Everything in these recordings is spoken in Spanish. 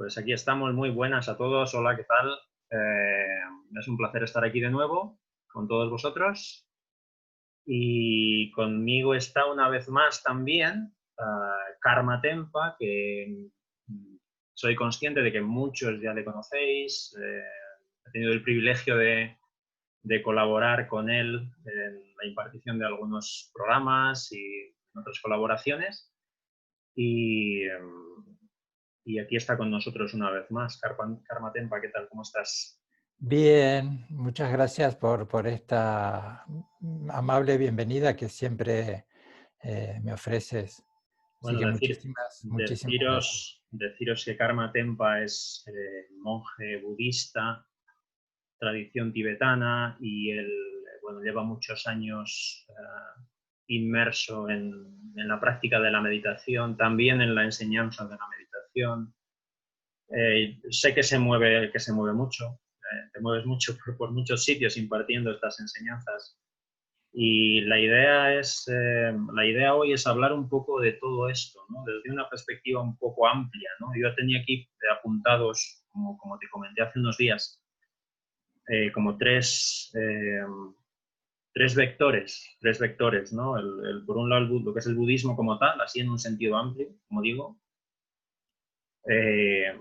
Pues aquí estamos, muy buenas a todos. Hola, ¿qué tal? Es un placer estar aquí de nuevo con todos vosotros. Y conmigo está una vez más también Karma Tempa, que soy consciente de que muchos ya le conocéis. He tenido el privilegio de colaborar con él en la impartición de algunos programas y en otras colaboraciones. Y, y aquí está con nosotros una vez más. Karma Tempa, ¿qué tal? ¿Cómo estás? Bien, muchas gracias por esta amable bienvenida que siempre me ofreces. Así Bueno, que muchísimas gracias. deciros que Karma Tempa es monje budista, tradición tibetana, y él, bueno, lleva muchos años inmerso en la práctica de la meditación, también en la enseñanza de la meditación. Sé que se mueve mucho, te mueves mucho por muchos sitios impartiendo estas enseñanzas. Y la idea hoy es hablar un poco de todo esto, ¿no? Desde una perspectiva un poco amplia, ¿no? Yo tenía aquí apuntados, como te comenté hace unos días, como tres vectores, ¿no? Por un lado, lo que es el budismo como tal, así en un sentido amplio, como digo. Eh,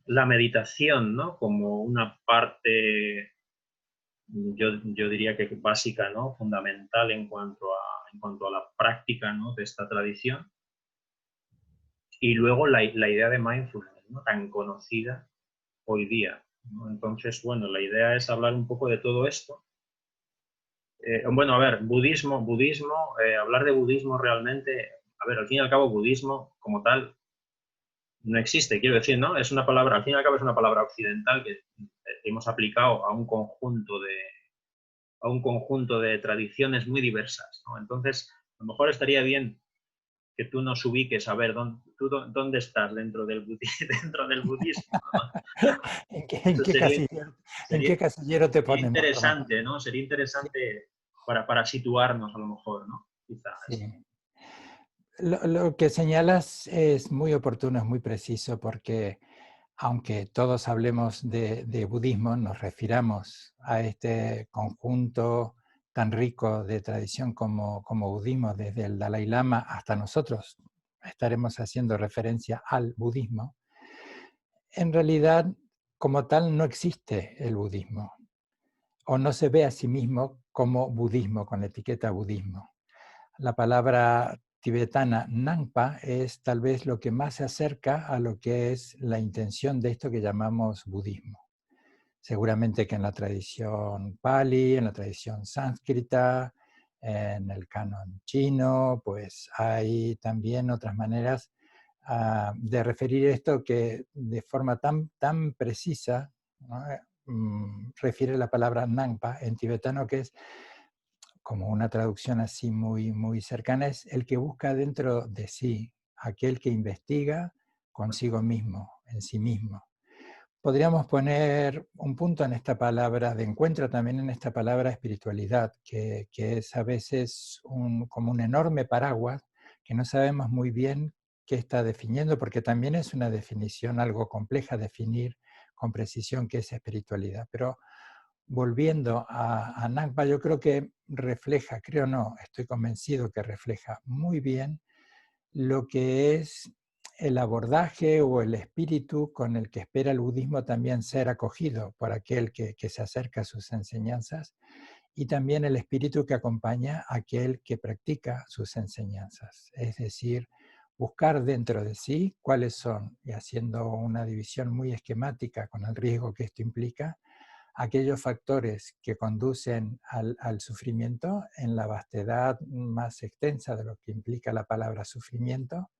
la meditación, ¿no? Como una parte, yo diría que básica, ¿no? Fundamental en cuanto a la práctica, ¿no? De esta tradición. Y luego la idea de mindfulness, ¿no? Tan conocida hoy día, ¿no? Entonces, bueno, la idea es hablar un poco de todo esto. Bueno, a ver, hablar de budismo realmente, a ver, al fin y al cabo, budismo como tal no existe, quiero decir, ¿no? Es una palabra, al fin y al cabo es una palabra occidental que hemos aplicado a un conjunto de tradiciones muy diversas, ¿no? Entonces, a lo mejor estaría bien que tú nos ubiques a ver dónde estás dentro del budismo, ¿no? ¿En Eso qué casillero, en sería, qué casillero te sería ponemos, hermano? interesante, ¿no? Sería Sí, interesante para situarnos a lo mejor, ¿no? Quizás. sí. Lo que señalas es muy oportuno, es muy preciso, porque aunque todos hablemos de budismo, nos refiramos a este conjunto tan rico de tradición como budismo, desde el Dalai Lama hasta nosotros estaremos haciendo referencia al budismo. En realidad, como tal, no existe el budismo, o no se ve a sí mismo como budismo, con la etiqueta budismo. La palabra tibetana Nangpa es tal vez lo que más se acerca a lo que es la intención de esto que llamamos budismo. Seguramente que en la tradición pali, en la tradición sánscrita, en el canon chino, pues hay también otras maneras de referir esto que de forma tan precisa, ¿no? Refiere la palabra Nangpa en tibetano, que es como una traducción así muy cercana, es el que busca dentro de sí, aquel que investiga consigo mismo, en sí mismo. Podríamos poner un punto en esta palabra de encuentro, también en esta palabra espiritualidad, que es a veces como un enorme paraguas que no sabemos muy bien qué está definiendo, porque también es una definición algo compleja definir con precisión qué es espiritualidad. Pero volviendo a Nagpa, yo creo que refleja, creo no, estoy convencido que refleja muy bien lo que es el abordaje o el espíritu con el que espera el budismo también ser acogido por aquel que se acerca a sus enseñanzas, y también el espíritu que acompaña a aquel que practica sus enseñanzas. Es decir, buscar dentro de sí cuáles son, y haciendo una división muy esquemática con el riesgo que esto implica, aquellos factores que conducen al sufrimiento en la vastedad más extensa de lo que implica la palabra sufrimiento,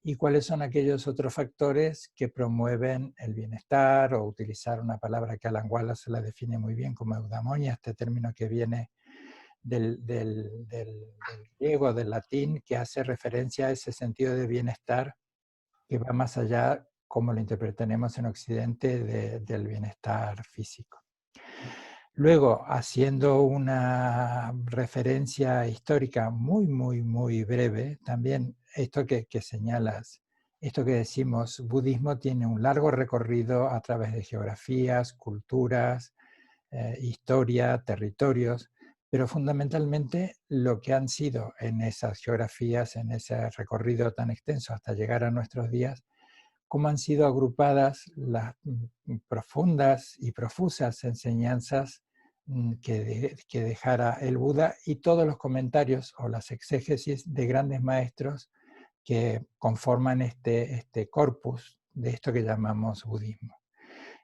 y cuáles son aquellos otros factores que promueven el bienestar, o utilizar una palabra que Alan Wallace la define muy bien como eudaimonia, este término que viene del griego, del latín, que hace referencia a ese sentido de bienestar que va más allá, como lo interpretaremos en Occidente, del bienestar físico. Luego, haciendo una referencia histórica muy breve, también esto que señalas esto que decimos, budismo tiene un largo recorrido a través de geografías, culturas, historia, territorios, pero fundamentalmente lo que han sido en esas geografías, en ese recorrido tan extenso hasta llegar a nuestros días, cómo han sido agrupadas las profundas y profusas enseñanzas que dejara el Buda y todos los comentarios o las exégesis de grandes maestros que conforman este corpus de esto que llamamos budismo.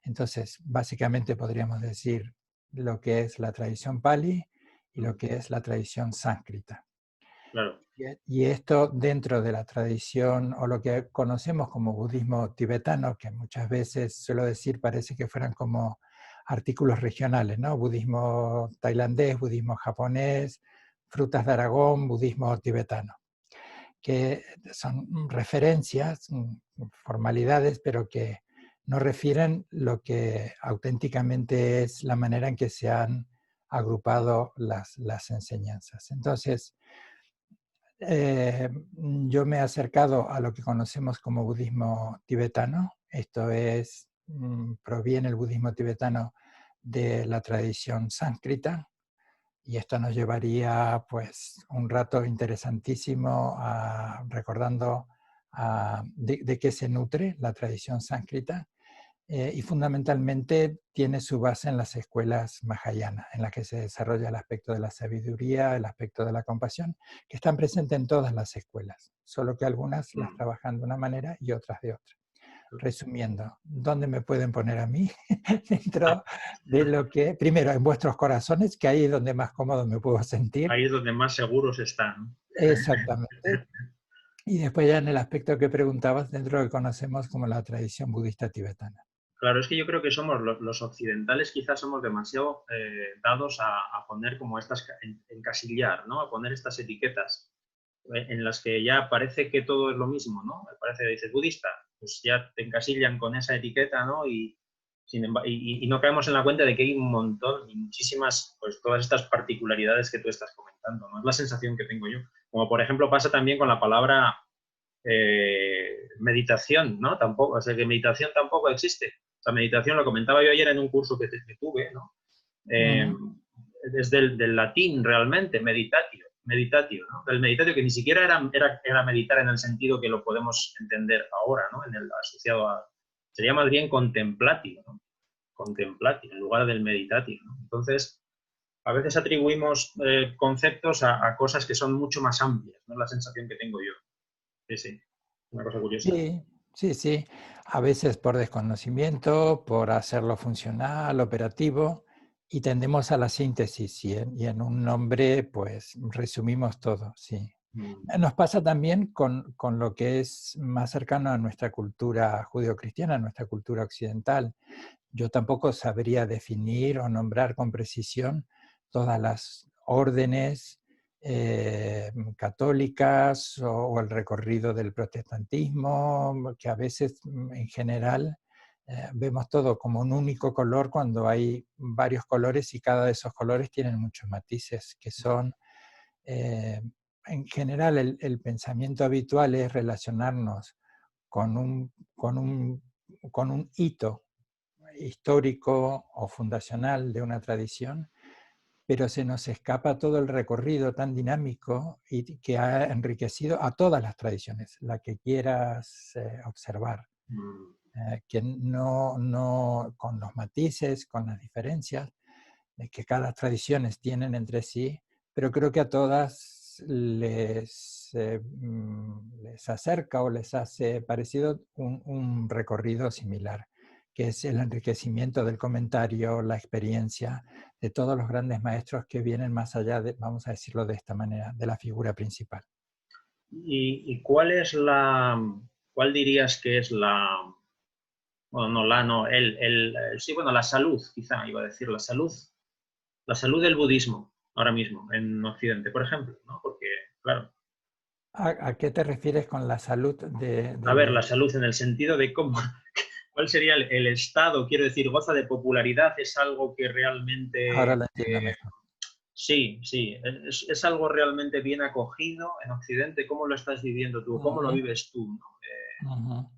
Entonces, básicamente podríamos decir lo que es la tradición Pali y lo que es la tradición sánscrita. Claro. Y esto dentro de la tradición o lo que conocemos como budismo tibetano, que muchas veces suelo decir parece que fueran como artículos regionales, ¿no? Budismo tailandés, budismo japonés, frutas de Aragón, budismo tibetano, que son referencias, formalidades, pero que no refieren lo que auténticamente es la manera en que se han agrupado las enseñanzas. Entonces, yo me he acercado a lo que conocemos como budismo tibetano. Esto es, proviene el budismo tibetano de la tradición sánscrita, y esto nos llevaría pues un rato interesantísimo recordando de qué se nutre la tradición sánscrita. Y fundamentalmente tiene su base en las escuelas mahayana, en las que se desarrolla el aspecto de la sabiduría, el aspecto de la compasión, que están presentes en todas las escuelas, solo que algunas las trabajan de una manera y otras de otra. Resumiendo, ¿dónde me pueden poner a mí? Dentro de lo que, primero, en vuestros corazones, que ahí es donde más cómodo me puedo sentir. Ahí es donde más seguros están. Exactamente. Y después ya en el aspecto que preguntabas, dentro de lo que conocemos como la tradición budista tibetana. Claro, es que yo creo que somos los occidentales, quizás somos demasiado dados a poner como estas, encasillar, ¿no? A poner estas etiquetas en las que ya parece que todo es lo mismo, ¿no? Parece que dices budista, pues ya te encasillan con esa etiqueta, ¿no? Y no caemos en la cuenta de que hay un montón y muchísimas, pues todas estas particularidades que tú estás comentando, ¿no? Es la sensación que tengo yo. Como por ejemplo pasa también con la palabra meditación, ¿no? Tampoco, o sea, que meditación tampoco existe. O sea, meditación, lo comentaba yo ayer en un curso que tuve, ¿no? Es del latín realmente, meditatio, ¿no? Del meditatio, que ni siquiera era meditar en el sentido que lo podemos entender ahora, ¿no? Asociado a, sería más bien contemplatio, ¿no? Contemplatio, en lugar del meditatio, ¿no? Entonces, a veces atribuimos conceptos a cosas que son mucho más amplias, ¿no? Es la sensación que tengo yo. Sí, sí, una cosa curiosa. Sí, sí, sí. A veces por desconocimiento, por hacerlo funcional, operativo, y tendemos a la síntesis y en un nombre pues resumimos todo, sí. Nos pasa también con lo que es más cercano a nuestra cultura judeocristiana, a nuestra cultura occidental. Yo tampoco sabría definir o nombrar con precisión todas las órdenes católicas o el recorrido del protestantismo, que a veces en general vemos todo como un único color cuando hay varios colores y cada de esos colores tienen muchos matices que son... en general el pensamiento habitual es relacionarnos con con un hito histórico o fundacional de una tradición, pero se nos escapa todo el recorrido tan dinámico y que ha enriquecido a todas las tradiciones, la que quieras observar, que no con los matices, con las diferencias que cada tradiciones tienen entre sí, pero creo que a todas les acerca o les hace parecido un recorrido similar, que es el enriquecimiento del comentario, la experiencia de todos los grandes maestros que vienen más allá de, vamos a decirlo de esta manera, de la figura principal. ¿Y cuál dirías que es bueno, no, sí, bueno, la salud, quizá iba a decir, la salud del budismo ahora mismo en Occidente, por ejemplo, ¿no? Porque, claro, ¿A qué te refieres con la salud a ver, del... la salud en el sentido de cómo, cuál sería el estado, quiero decir, goza de popularidad, es algo que Ahora realmente, lo entiendo mejor. sí, sí, es algo realmente bien acogido en Occidente, ¿cómo lo estás viviendo tú? ¿Cómo lo vives tú? ¿No? Ujú.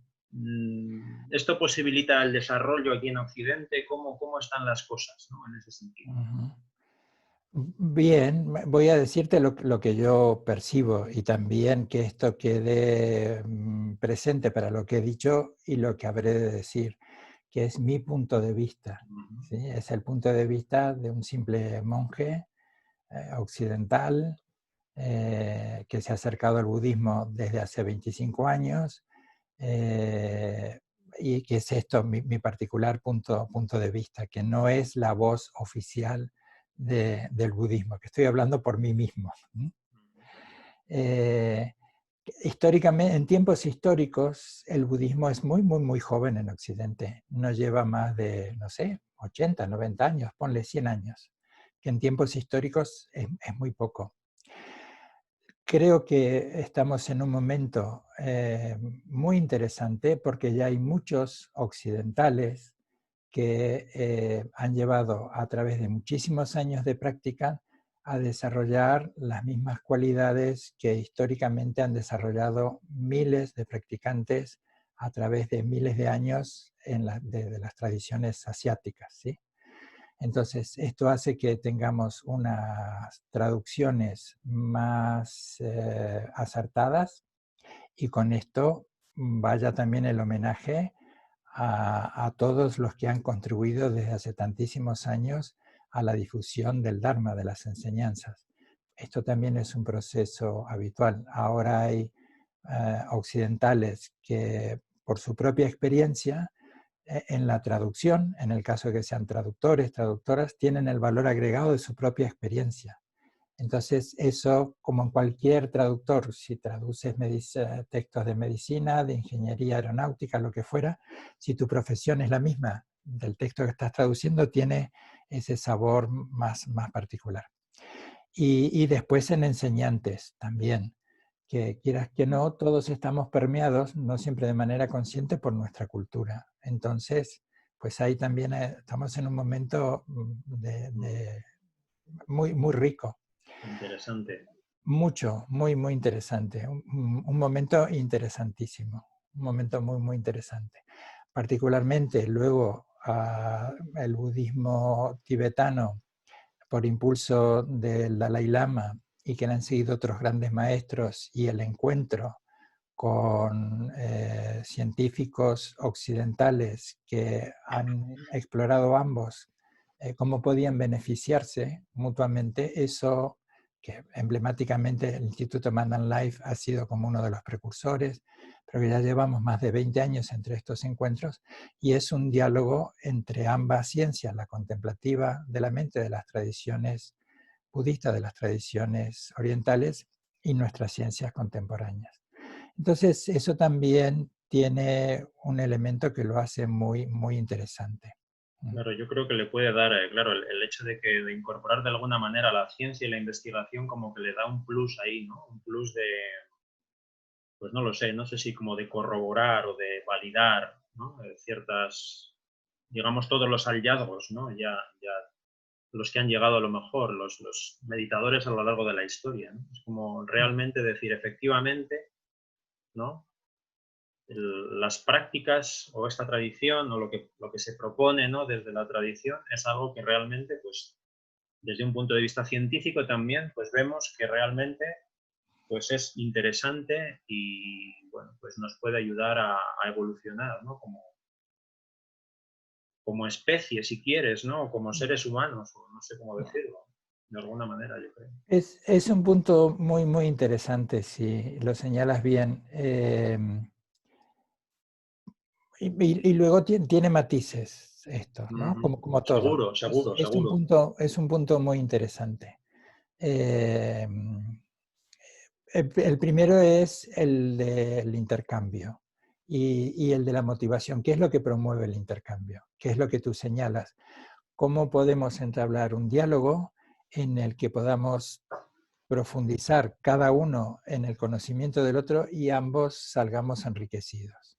¿Esto posibilita el desarrollo aquí en Occidente? ¿Cómo están las cosas, ¿no? En ese sentido? Ujú. Bien, voy a decirte lo que yo percibo y también que esto quede presente para lo que he dicho y lo que habré de decir, que es mi punto de vista. Ujú. ¿Sí? Es el punto de vista de un simple monje occidental que se ha acercado al budismo desde hace 25 años y que es esto mi particular punto de vista, que no es la voz oficial del budismo, que estoy hablando por mí mismo. Eh, históricamente, en tiempos históricos, el budismo es muy joven en Occidente. No lleva más de, no sé, 80, 90 años, ponle 100 años, que en tiempos históricos es muy poco. Creo que estamos en un momento muy interesante porque ya hay muchos occidentales que han llevado a través de muchísimos años de práctica a desarrollar las mismas cualidades que históricamente han desarrollado miles de practicantes a través de miles de años de las tradiciones asiáticas, ¿sí? Entonces, esto hace que tengamos unas traducciones más acertadas y con esto vaya también el homenaje a todos los que han contribuido desde hace tantísimos años a la difusión del Dharma, de las enseñanzas. Esto también es un proceso habitual. Ahora hay occidentales que por su propia experiencia en la traducción, en el caso de que sean traductores, traductoras, tienen el valor agregado de su propia experiencia. Entonces, eso, como en cualquier traductor, si traduces textos de medicina, de ingeniería aeronáutica, lo que fuera, si tu profesión es la misma del texto que estás traduciendo, tiene ese sabor más particular. Y después en enseñantes también, que quieras que no, todos estamos permeados, no siempre de manera consciente, por nuestra cultura. Entonces, pues ahí también estamos en un momento muy rico. Interesante. Mucho, muy interesante. Un momento interesantísimo. Un momento muy interesante. Particularmente luego el budismo tibetano, por impulso del Dalai Lama y que le han seguido otros grandes maestros, y el encuentro con científicos occidentales que han explorado ambos cómo podían beneficiarse mutuamente, eso que emblemáticamente el Instituto Mandan Life ha sido como uno de los precursores, pero que ya llevamos más de 20 años entre estos encuentros, y es un diálogo entre ambas ciencias, la contemplativa de la mente de las tradiciones budistas, de las tradiciones orientales, y nuestras ciencias contemporáneas. Entonces, eso también tiene un elemento que lo hace muy interesante. Claro, yo creo que le puede dar, claro, el hecho de incorporar de alguna manera la ciencia y la investigación como que le da un plus ahí, ¿no? Un plus de, pues no sé si como de corroborar o de validar, ¿no? Ciertas, digamos, todos los hallazgos, ¿no? Ya los que han llegado a lo mejor, los meditadores a lo largo de la historia, ¿no? Es como realmente decir, efectivamente, ¿no? Las prácticas o esta tradición o lo que se propone, ¿no? Desde la tradición es algo que realmente, pues, desde un punto de vista científico también, pues vemos que realmente pues es interesante y bueno, pues nos puede ayudar a evolucionar, ¿no? Como especie, si quieres, ¿no? O como seres humanos, o no sé cómo decirlo, de alguna manera, yo creo. Es un punto muy interesante, si lo señalas bien. Y luego tiene matices esto, ¿no? Como todo. Seguro, seguro, seguro. Es un punto muy interesante. Eh, el primero es el del intercambio y el de la motivación. ¿Qué es lo que promueve el intercambio? ¿Qué es lo que tú señalas? ¿Cómo podemos entablar un diálogo en el que podamos profundizar cada uno en el conocimiento del otro y ambos salgamos enriquecidos?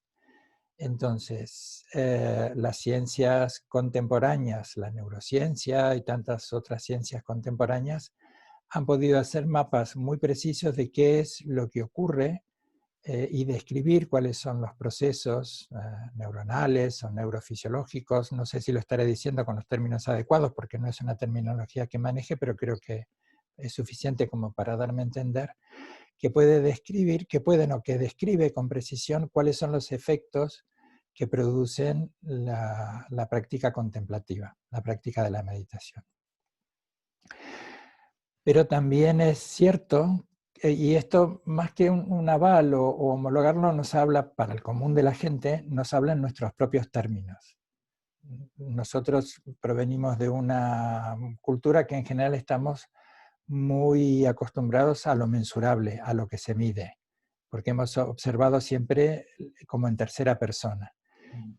Entonces, las ciencias contemporáneas, la neurociencia y tantas otras ciencias contemporáneas han podido hacer mapas muy precisos de qué es lo que ocurre y describir cuáles son los procesos neuronales o neurofisiológicos. No sé si lo estaré diciendo con los términos adecuados porque no es una terminología que maneje, pero creo que es suficiente como para darme a entender, que puede describir, que describe con precisión cuáles son los efectos que producen la práctica contemplativa, la práctica de la meditación. Pero también es cierto, y esto más que un aval o homologarlo, nos habla para el común de la gente, nos habla en nuestros propios términos. Nosotros provenimos de una cultura que en general estamos muy acostumbrados a lo mensurable, a lo que se mide, porque hemos observado siempre como en tercera persona.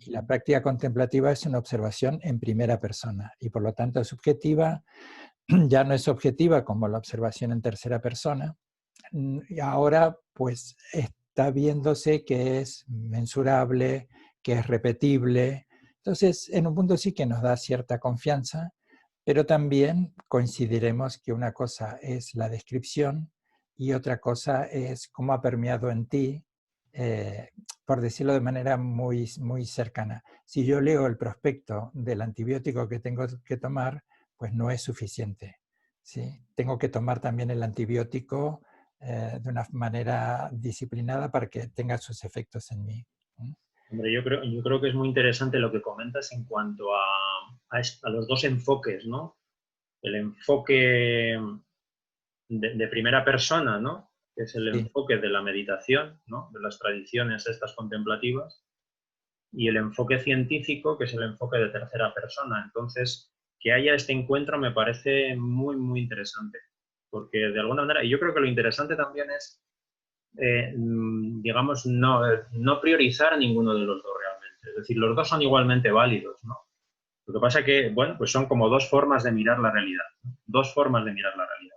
Y la práctica contemplativa es una observación en primera persona, y por lo tanto es subjetiva, ya no es objetiva como la observación en tercera persona, y ahora pues está viéndose que es mensurable, que es repetible. Entonces, en un punto sí que nos da cierta confianza, pero también coincidiremos que una cosa es la descripción y otra cosa es cómo ha permeado en ti, por decirlo de manera muy, muy cercana. Si yo leo el prospecto del antibiótico que tengo que tomar, pues no es suficiente, ¿sí? Tengo que tomar también el antibiótico de una manera disciplinada para que tenga sus efectos en mí. Hombre, yo creo que es muy interesante lo que comentas en cuanto a los dos enfoques, ¿no? El enfoque de primera persona, ¿no? Que es el Sí. enfoque de la meditación, ¿no? De las tradiciones estas contemplativas, y el enfoque científico, que es el enfoque de tercera persona. Entonces, que haya este encuentro me parece muy, muy interesante, porque de alguna manera, y yo creo que lo interesante también es, digamos, no priorizar ninguno de los dos realmente. Es decir, los dos son igualmente válidos, ¿no? Lo que pasa que, bueno, pues son como dos formas de mirar la realidad, ¿no? Dos formas de mirar la realidad.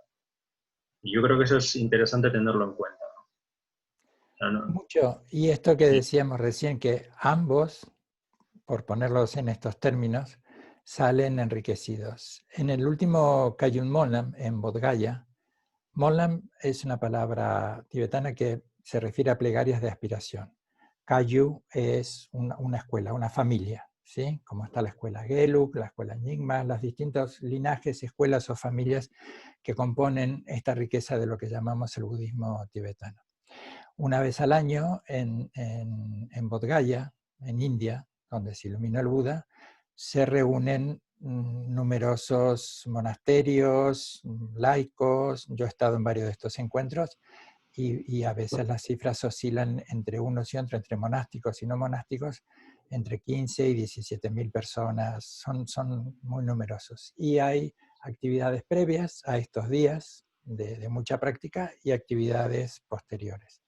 Y yo creo que eso es interesante tenerlo en cuenta, ¿no? O sea, no, Mucho. Y esto que sí, decíamos recién, que ambos, por ponerlos en estos términos, salen enriquecidos. En el último Kayun Molam, en Bodh Gaya, Molam es una palabra tibetana que se refiere a plegarias de aspiración. Kayu es una escuela, una familia, ¿sí? Como está la escuela Gelug, la escuela Nyingma, los distintos linajes, escuelas o familias que componen esta riqueza de lo que llamamos el budismo tibetano. Una vez al año en Bodh Gaya, en India, donde se iluminó el Buda, se reúnen numerosos monasterios, laicos. Yo he estado en varios de estos encuentros y a veces las cifras oscilan entre unos y otros, entre monásticos y no monásticos, entre 15 y 17 mil personas. Son muy numerosos. Y hay actividades previas a estos días de mucha práctica y actividades posteriores.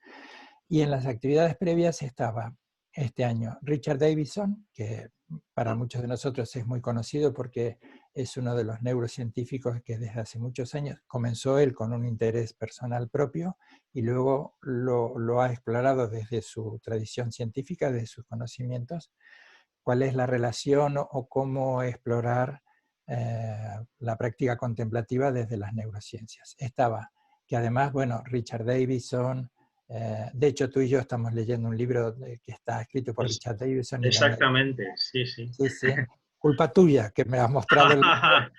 Y en las actividades previas estaba este año Richard Davidson, que para muchos de nosotros es muy conocido porque es uno de los neurocientíficos que desde hace muchos años comenzó él con un interés personal propio y luego lo ha explorado desde su tradición científica, desde sus conocimientos, cuál es la relación o cómo explorar la práctica contemplativa desde las neurociencias. Estaba, que además, bueno, Richard Davidson, de hecho tú y yo estamos leyendo un libro que está escrito por es, Richard Davidson y Daniel. exactamente, sí, sí. Sí, sí. Culpa tuya, que me has mostrado el libro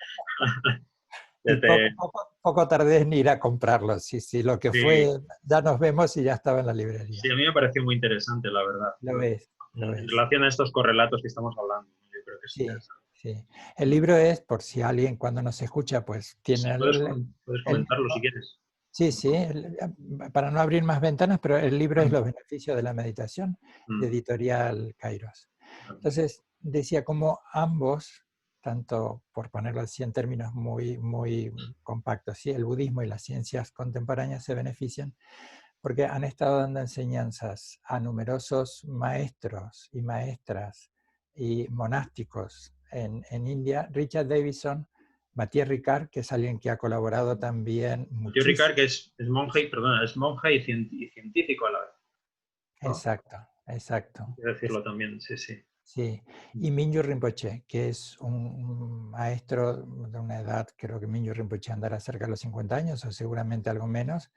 y Desde, poco tardé en ir a comprarlo. Sí, sí, lo que sí, fue, ya nos vemos y ya estaba en la librería. sí, a mí me pareció muy interesante, la verdad. Lo ves, lo En ves. relación a estos correlatos que estamos hablando, yo creo que es Sí, interesante. sí. El libro es, por si alguien cuando nos escucha, pues Sí, tiene puedes el- comentarlo si quieres. sí, sí, para no abrir más ventanas, pero el libro es Mm, Los beneficios de la meditación, de mm, editorial Kairos. vale. Entonces, decía como ambos, tanto por ponerlo así en términos muy, muy compactos, ¿sí? El budismo y las ciencias contemporáneas se benefician porque han estado dando enseñanzas a numerosos maestros y maestras y monásticos en India. Richard Davidson, Matías Ricard, que es alguien que ha colaborado también Tío Ricard, muchísimo. que es monje, perdona, es monje y científico a la vez, ¿no? Exacto, exacto. Quiero decirlo también, sí, sí. Sí, y Mingyur Rinpoche, que es un maestro de una edad, creo que Mingyur Rinpoche andará cerca de los 50 años o seguramente algo menos,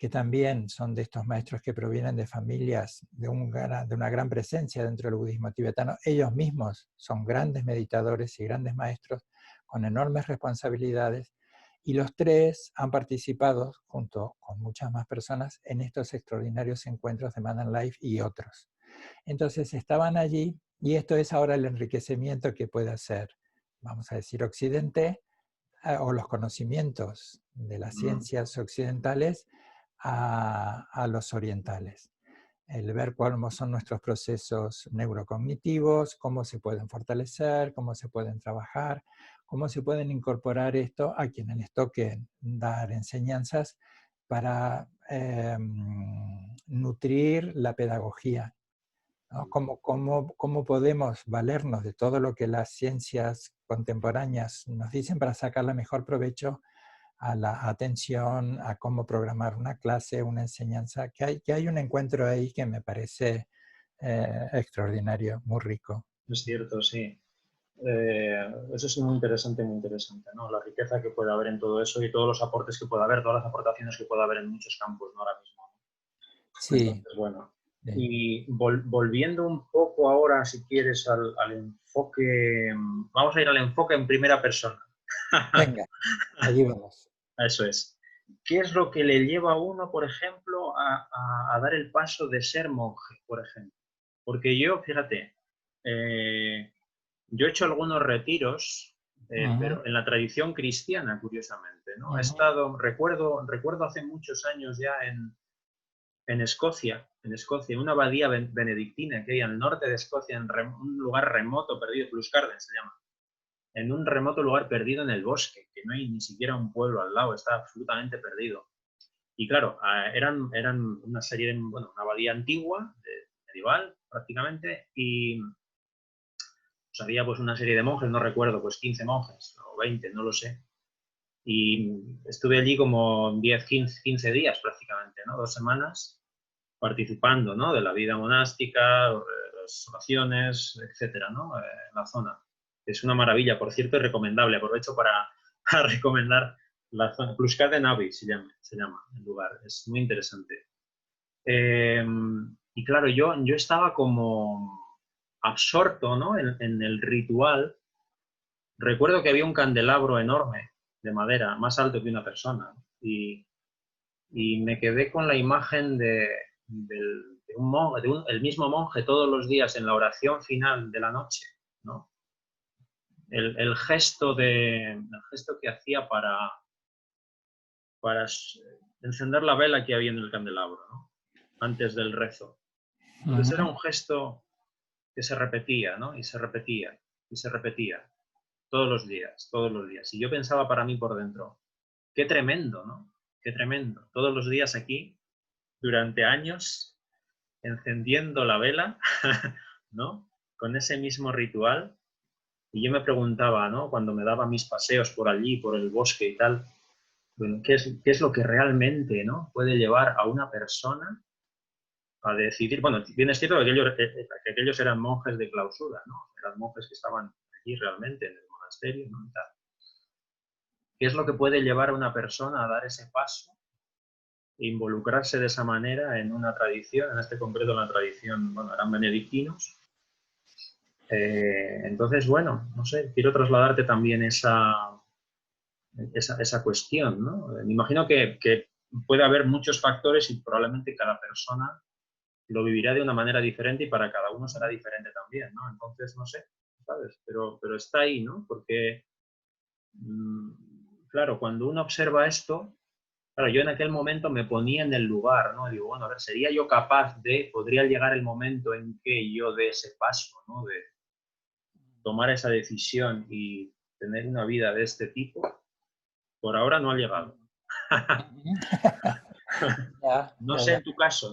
que también son de estos maestros que provienen de familias de una gran presencia dentro del budismo tibetano. Ellos mismos son grandes meditadores y grandes maestros con enormes responsabilidades, y los tres han participado, junto con muchas más personas, en estos extraordinarios encuentros de Mandan Life y otros. Entonces estaban allí, y esto es ahora el enriquecimiento que puede hacer, vamos a decir, Occidente, o los conocimientos de las ciencias occidentales a los orientales. El ver cuáles son nuestros procesos neurocognitivos, cómo se pueden fortalecer, cómo se pueden trabajar, cómo se pueden incorporar esto a quienes les toque dar enseñanzas para nutrir la pedagogía, ¿no? ¿Cómo podemos valernos de todo lo que las ciencias contemporáneas nos dicen para sacarle mejor provecho a la atención, a cómo programar una clase, una enseñanza? Que hay un encuentro ahí que me parece extraordinario, muy rico. Es cierto, sí. Eso es muy interesante, ¿no? La riqueza que puede haber en todo eso y todos los aportes que puede haber, todas las aportaciones que puede haber en muchos campos, ¿no? Ahora mismo. Sí. Entonces, bueno. Y volviendo un poco ahora, si quieres, al enfoque, vamos a ir al enfoque en primera persona. Venga, allí vamos. Eso es. ¿Qué es lo que le lleva a uno, por ejemplo, a dar el paso de ser monje, por ejemplo? Porque yo, fíjate, yo he hecho algunos retiros, pero en la tradición cristiana, curiosamente, ¿no? He estado, recuerdo hace muchos años ya en Escocia, en una abadía benedictina que hay al norte de Escocia, en un lugar remoto, perdido, Pluscarden se llama, en un remoto lugar perdido en el bosque, que no hay ni siquiera un pueblo al lado, está absolutamente perdido. Y claro, eran una serie de, bueno, una abadía antigua, medieval prácticamente, y pues había pues una serie de monjes, no recuerdo, pues 15 monjes o 20, no lo sé. Y estuve allí como 10, 15 días prácticamente, ¿no? 2 semanas participando, ¿no? De la vida monástica, las oraciones, etcétera, ¿no? En la zona. Es una maravilla, por cierto, y recomendable. Aprovecho para recomendar la zona. Pluscarden Abbey se llama el lugar. Es muy interesante. Y claro, yo estaba como absorto, ¿no? En el ritual. Recuerdo que había un candelabro enorme de madera, más alto que una persona, y me quedé con la imagen el mismo monje todos los días en la oración final de la noche, ¿no? El gesto que hacía para encender la vela que había en el candelabro, ¿no? Antes del rezo. Entonces era un gesto que se repetía, ¿no? Y se repetía, y se repetía. Todos los días, todos los días. Y yo pensaba para mí por dentro, qué tremendo, ¿no? Qué tremendo. Todos los días aquí, durante años, encendiendo la vela, ¿no? Con ese mismo ritual. Y yo me preguntaba, ¿no? Cuando me daba mis paseos por allí, por el bosque y tal, bueno, ¿qué es lo que realmente, ¿no? Puede llevar a una persona a decidir? Bueno, bien es cierto que aquellos eran monjes de clausura, ¿no? Eran monjes que estaban allí realmente en el monasterio, ¿no? Y tal. ¿Qué es lo que puede llevar a una persona a dar ese paso e involucrarse de esa manera en una tradición, en este concreto en la tradición, bueno, eran benedictinos? Entonces, bueno, no sé, quiero trasladarte también esa cuestión, ¿no? Me imagino que puede haber muchos factores y probablemente cada persona lo vivirá de una manera diferente y para cada uno será diferente también, ¿no? Entonces, no sé, ¿sabes? Pero está ahí, ¿no? Porque, claro, cuando uno observa esto, claro, yo en aquel momento me ponía en el lugar, ¿no? Digo, bueno, a ver, ¿sería yo capaz podría llegar el momento en que yo dé ese paso, ¿no? De tomar esa decisión y tener una vida de este tipo? Por ahora no ha llegado. No sé en tu caso,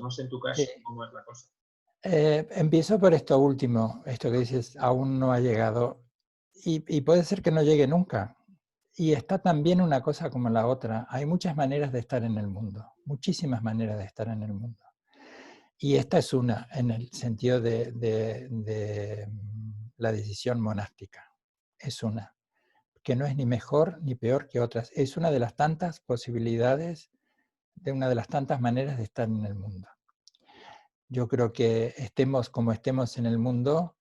Sí. cómo es la cosa. Empiezo por esto último, esto que dices, aún no ha llegado, y puede ser que no llegue nunca. Y está también una cosa como la otra. Hay muchas maneras de estar en el mundo, muchísimas maneras de estar en el mundo. Y esta es una, en el sentido de la decisión monástica. Es una, que no es ni mejor ni peor que otras. Es una de las tantas posibilidades de una de las tantas maneras de estar en el mundo. Yo creo que estemos como estemos en el mundo,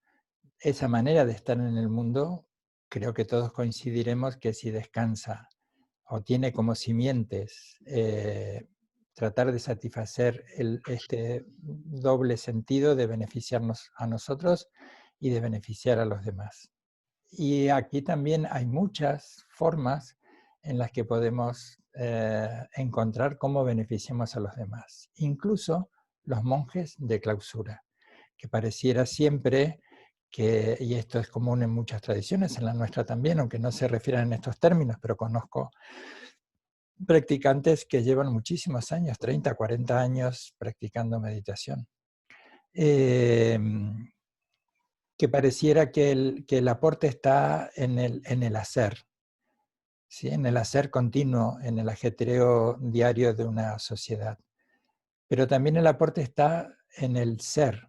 esa manera de estar en el mundo, creo que todos coincidiremos que si descansa o tiene como simientes tratar de satisfacer este doble sentido de beneficiarnos a nosotros y de beneficiar a los demás. Y aquí también hay muchas formas en las que podemos encontrar cómo beneficiamos a los demás. Incluso los monjes de clausura, que pareciera siempre que, y esto es común en muchas tradiciones, en la nuestra también, aunque no se refieran en estos términos, pero conozco practicantes que llevan muchísimos años, 30, 40 años practicando meditación. Que pareciera que el aporte está en el hacer, ¿sí? En el hacer continuo, en el ajetreo diario de una sociedad. Pero también el aporte está en el ser,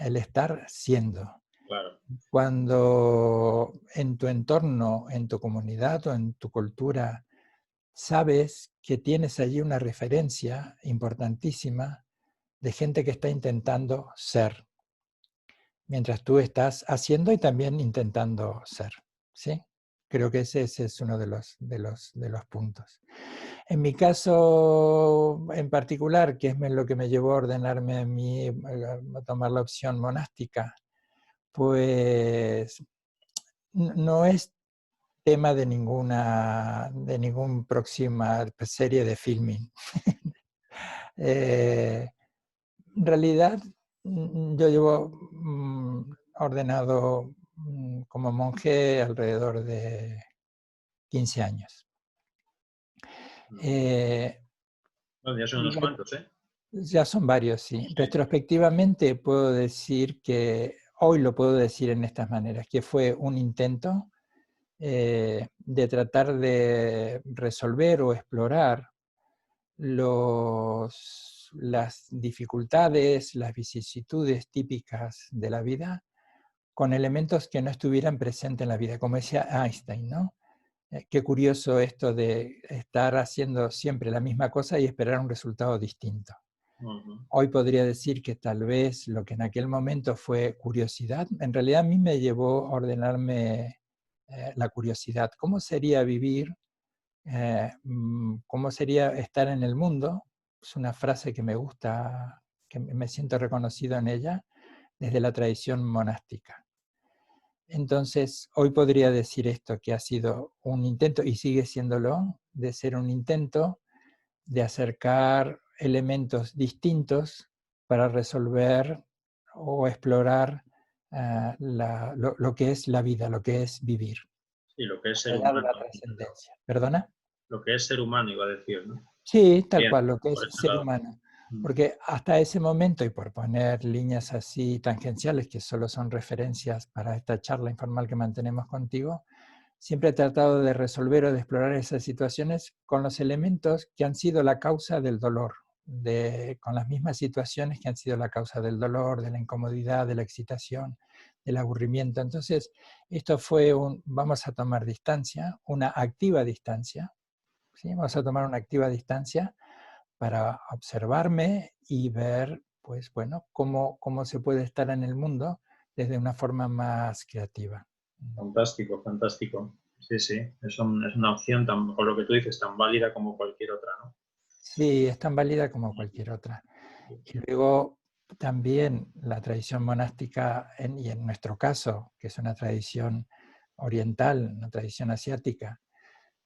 el estar siendo. Claro. Cuando en tu entorno, en tu comunidad o en tu cultura, sabes que tienes allí una referencia importantísima de gente que está intentando ser, mientras tú estás haciendo y también intentando ser, ¿sí? Creo que ese es uno de los puntos. En mi caso en particular, que es lo que me llevó a ordenarme a mí, a tomar la opción monástica, pues no es tema de ningún próxima serie de filming. En realidad, yo llevo ordenado como monje alrededor de 15 años. Bueno, ya son unos cuantos, ¿eh? Ya son varios, sí. Retrospectivamente puedo decir que, hoy lo puedo decir en estas maneras, que fue un intento de tratar de resolver o explorar las dificultades, las vicisitudes típicas de la vida con elementos que no estuvieran presentes en la vida, como decía Einstein, ¿no? Qué curioso esto de estar haciendo siempre la misma cosa y esperar un resultado distinto. Hoy podría decir que tal vez lo que en aquel momento fue curiosidad, en realidad a mí me llevó a ordenarme la curiosidad. ¿Cómo sería vivir? ¿Cómo sería estar en el mundo? Es una frase que me gusta, que me siento reconocido en ella, desde la tradición monástica. Entonces, hoy podría decir esto, que ha sido un intento, y sigue siéndolo, de ser un intento de acercar elementos distintos para resolver o explorar lo que es la vida, lo que es vivir. Sí, lo que es ser Allá de humano. la trascendencia. ¿Perdona? Lo que es ser humano, iba a decir, ¿no? Sí, tal Bien, cual, lo que por es ese ser lado. humano. Porque hasta ese momento, y por poner líneas así tangenciales, que solo son referencias para esta charla informal que mantenemos contigo, siempre he tratado de resolver o de explorar esas situaciones con los elementos que han sido la causa del dolor, con las mismas situaciones que han sido la causa del dolor, de la incomodidad, de la excitación, del aburrimiento. Entonces, esto fue vamos a tomar distancia, una activa distancia, ¿sí? Vamos a tomar una activa distancia para observarme y ver, pues bueno, cómo se puede estar en el mundo desde una forma más creativa. Fantástico, fantástico. Sí, sí, es una opción, por lo que tú dices, tan válida como cualquier otra, ¿no? Sí, es tan válida como cualquier otra. Y luego también la tradición monástica, y en nuestro caso, que es una tradición oriental, una tradición asiática,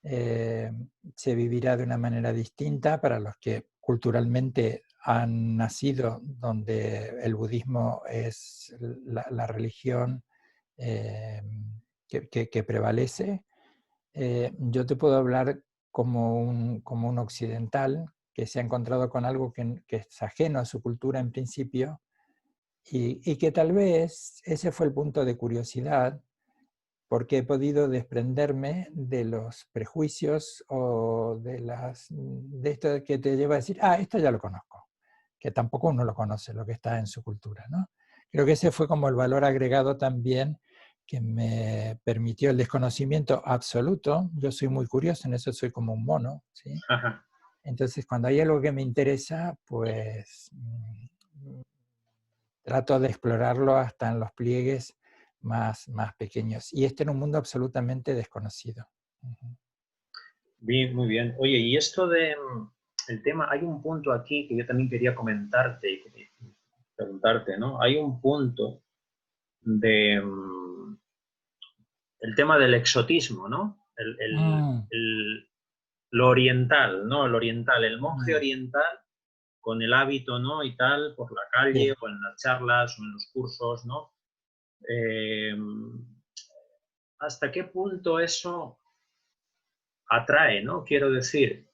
se vivirá de una manera distinta para los que culturalmente han nacido donde el budismo es la religión que prevalece. Yo te puedo hablar como un occidental que se ha encontrado con algo que es ajeno a su cultura en principio y que tal vez ese fue el punto de curiosidad porque he podido desprenderme de los prejuicios o de esto que te lleva a decir, esto ya lo conozco, que tampoco uno lo conoce, lo que está en su cultura, ¿no? Creo que ese fue como el valor agregado también que me permitió el desconocimiento absoluto. Yo soy muy curioso, en eso soy como un mono, ¿sí? Entonces, cuando hay algo que me interesa, pues trato de explorarlo hasta en los pliegues más pequeños. Y este era un mundo absolutamente desconocido. Bien, muy bien. Oye, y esto de el tema, hay un punto aquí que yo también quería comentarte y preguntarte, ¿no? Hay un punto de el tema del exotismo, ¿no? Mm, Lo oriental, ¿no? El oriental, el monje mm, oriental con el hábito, ¿no? Y tal, por la calle sí. o en las charlas o en los cursos, ¿no? Eh, ¿Hasta qué punto eso atrae, ¿no? Quiero decir,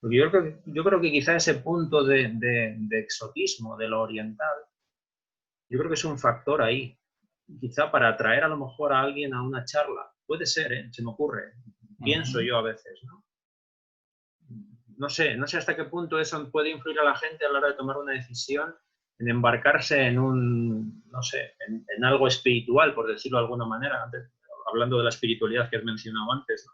porque yo creo que quizá ese punto de exotismo de lo oriental, yo creo que es un factor ahí, quizá para atraer a lo mejor a alguien a una charla. Puede ser, ¿eh? Se me ocurre. Pienso Ujú. yo a veces, ¿no? No sé hasta qué punto eso puede influir a la gente a la hora de tomar una decisión en embarcarse en un, no sé, en algo espiritual, por decirlo de alguna manera, antes, hablando de la espiritualidad que has mencionado antes, ¿no?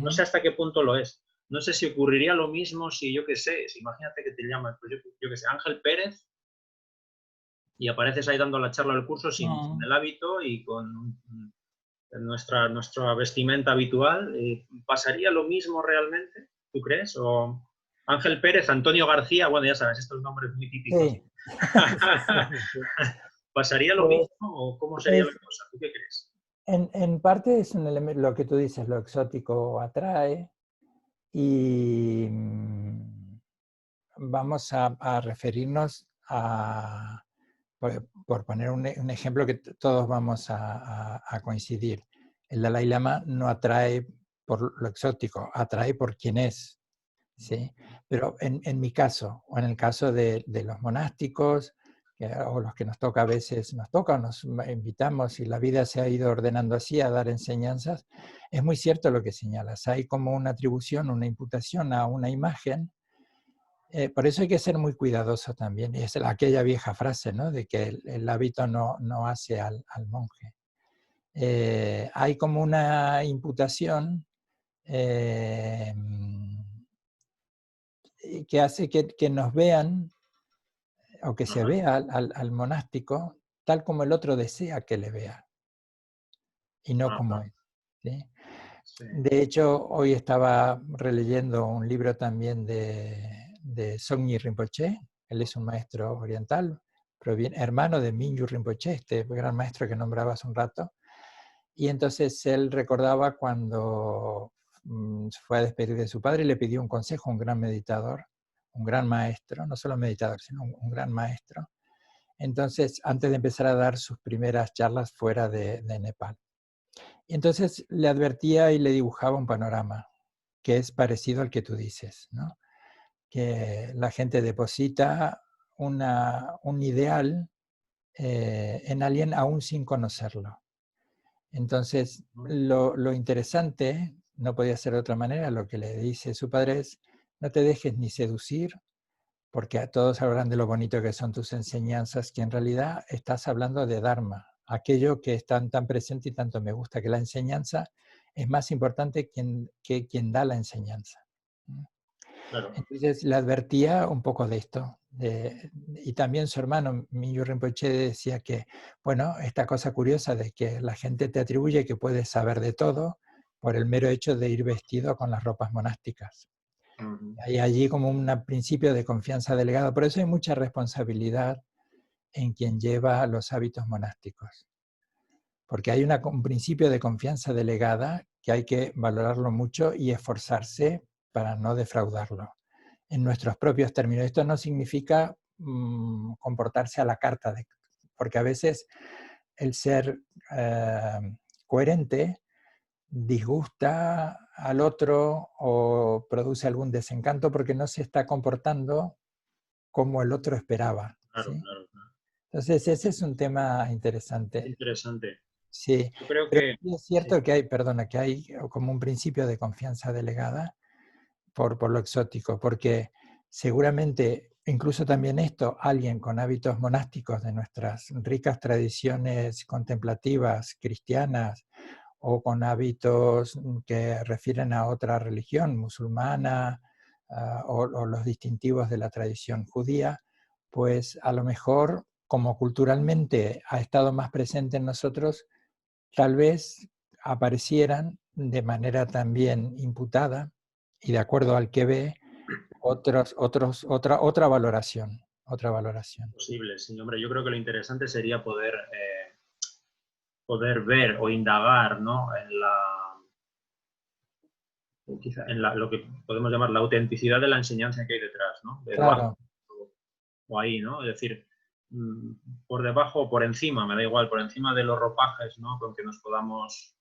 No sé Ujú. hasta qué punto lo es. No sé si ocurriría lo mismo si, yo qué sé, si imagínate que te llamas, pues yo qué sé, Ángel Pérez, y apareces ahí dando la charla del curso sin Mm. el hábito y con nuestra vestimenta habitual. ¿Pasaría lo mismo realmente? ¿Tú crees? O Ángel Pérez, Antonio García, bueno, ya sabes, estos nombres muy típicos. Sí. Sí, sí. ¿Pasaría lo Pues, mismo o cómo sería la pues cosa? ¿Tú qué crees? en parte es un elemento, lo que tú dices, lo exótico atrae y vamos a referirnos a, por poner un ejemplo que todos vamos a coincidir. El Dalai Lama no atrae por lo exótico, atrae por quien es, ¿sí? Pero en mi caso, o en el caso de los monásticos, o los que nos toca a veces, nos toca, nos invitamos y la vida se ha ido ordenando así a dar enseñanzas, es muy cierto lo que señalas. Hay como una atribución, una imputación a una imagen. Por eso hay que ser muy cuidadoso también. Es aquella vieja frase, ¿no? De que el hábito no hace al monje. Hay como una imputación eh, que hace que nos vean o que se Ajá, vea al monástico tal como el otro desea que le vea y no como ajá, es, ¿sí? sí. De hecho, hoy estaba releyendo un libro también de Songyi Rinpoche. Él es un maestro oriental, hermano de Mingyur Rinpoche, este gran maestro que nombraba hace un rato. Y entonces él recordaba cuando fue a despedir de su padre y le pidió un consejo a un gran meditador, un gran maestro, no solo meditador, sino un gran maestro. Entonces, antes de empezar a dar sus primeras charlas fuera de Nepal. Y entonces le advertía y le dibujaba un panorama que es parecido al que tú dices, ¿no? Que la gente deposita un ideal en alguien aún sin conocerlo. Entonces, lo interesante, no podía ser de otra manera, lo que le dice su padre es, no te dejes ni seducir, porque a todos hablarán de lo bonito que son tus enseñanzas, que en realidad estás hablando de Dharma, aquello que es tan presente y tanto me gusta, que la enseñanza es más importante que quien da la enseñanza. Claro. Entonces le advertía un poco de esto. Y también su hermano, Mingyur Rinpoche, decía que, bueno, esta cosa curiosa de que la gente te atribuye que puedes saber de todo por el mero hecho de ir vestido con las ropas monásticas. Ujú. Hay allí como un principio de confianza delegada. Por eso hay mucha responsabilidad en quien lleva los hábitos monásticos. Porque hay un principio de confianza delegada que hay que valorarlo mucho y esforzarse para no defraudarlo. En nuestros propios términos. Esto no significa comportarse a la carta, porque a veces el ser coherente disgusta al otro o produce algún desencanto porque no se está comportando como el otro esperaba, Claro, ¿sí? claro, claro. Entonces ese es un tema interesante. Interesante. Sí, Yo creo pero que sí es sí. cierto que hay, perdona, que hay como un principio de confianza delegada por lo exótico, porque seguramente incluso también esto, alguien con hábitos monásticos de nuestras ricas tradiciones contemplativas cristianas o con hábitos que refieren a otra religión, musulmana, o los distintivos de la tradición judía, pues a lo mejor, como culturalmente ha estado más presente en nosotros, tal vez aparecieran de manera también imputada y de acuerdo al que ve otra valoración, otra valoración. Posible, sí, hombre, yo creo que lo interesante sería poder ver o indagar, ¿no? Lo que podemos llamar la autenticidad de la enseñanza que hay detrás, ¿no? Debajo Claro, o ahí, ¿no? Es decir, por debajo o por encima, me da igual, por encima de los ropajes, ¿no? Con que nos podamos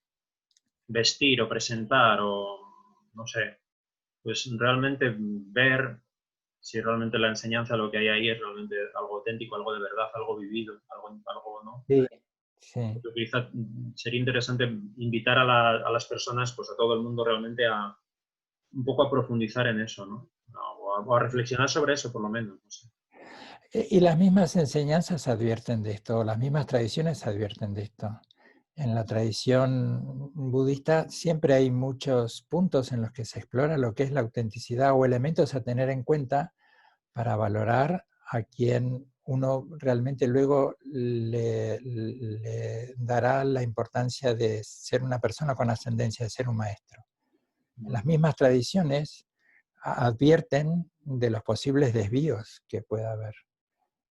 vestir o presentar o, no sé, pues realmente ver si realmente la enseñanza, lo que hay ahí es realmente algo auténtico, algo de verdad, algo vivido, algo ¿no? sí, sí. Porque quizá sería interesante invitar a las personas, pues a todo el mundo realmente a un poco a profundizar en eso, ¿no? O a reflexionar sobre eso, por lo menos. No sé. Y las mismas enseñanzas advierten de esto, las mismas tradiciones advierten de esto. En la tradición budista siempre hay muchos puntos en los que se explora lo que es la autenticidad o elementos a tener en cuenta para valorar a quien uno realmente luego le dará la importancia de ser una persona con ascendencia, de ser un maestro. Las mismas tradiciones advierten de los posibles desvíos que pueda haber.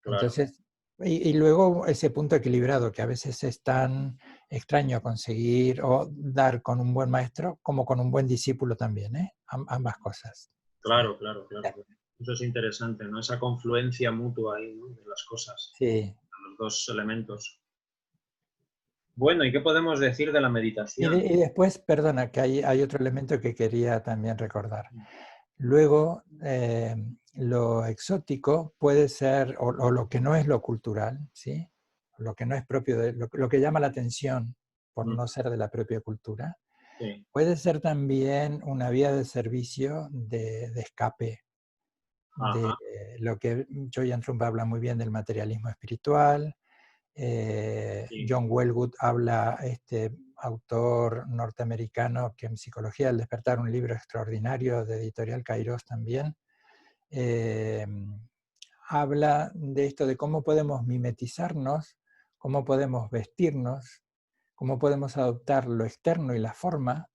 Claro, Entonces, y luego ese punto equilibrado que a veces es tan extraño conseguir o dar con un buen maestro como con un buen discípulo también, ¿eh? Ambas cosas. Sí, claro. Eso es interesante, ¿no? Esa confluencia mutua ahí, ¿no? De las cosas, sí. los dos elementos. Bueno, ¿y qué podemos decir de la meditación? Y después, perdona, que hay otro elemento que quería también recordar. Luego, lo exótico puede ser, o lo que no es lo cultural, ¿sí? Lo que no es propio de, lo que llama la atención por no ser de la propia cultura, Sí, puede ser también una vía de servicio de escape de ajá, lo que Joyan Trump habla muy bien del materialismo espiritual. sí, John Wellwood habla, este autor norteamericano que en Psicología del Despertar, un libro extraordinario de Editorial Kairos también, eh, habla de esto, de cómo podemos mimetizarnos, cómo podemos vestirnos, cómo podemos adoptar lo externo y la forma,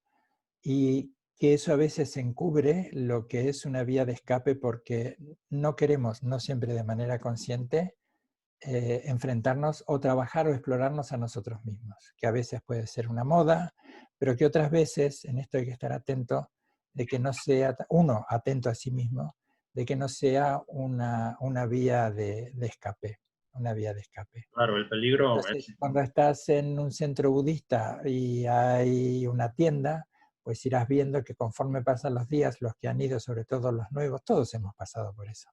y que eso a veces encubre lo que es una vía de escape porque no queremos, no siempre de manera consciente, enfrentarnos o trabajar o explorarnos a nosotros mismos, que a veces puede ser una moda, pero que otras veces, en esto hay que estar atento, de que no sea, uno, atento a sí mismo, de que no sea una vía de escape, una vía de escape. claro, el peligro es, Entonces, cuando estás en un centro budista y hay una tienda, pues irás viendo que conforme pasan los días, los que han ido, sobre todo los nuevos, todos hemos pasado por eso.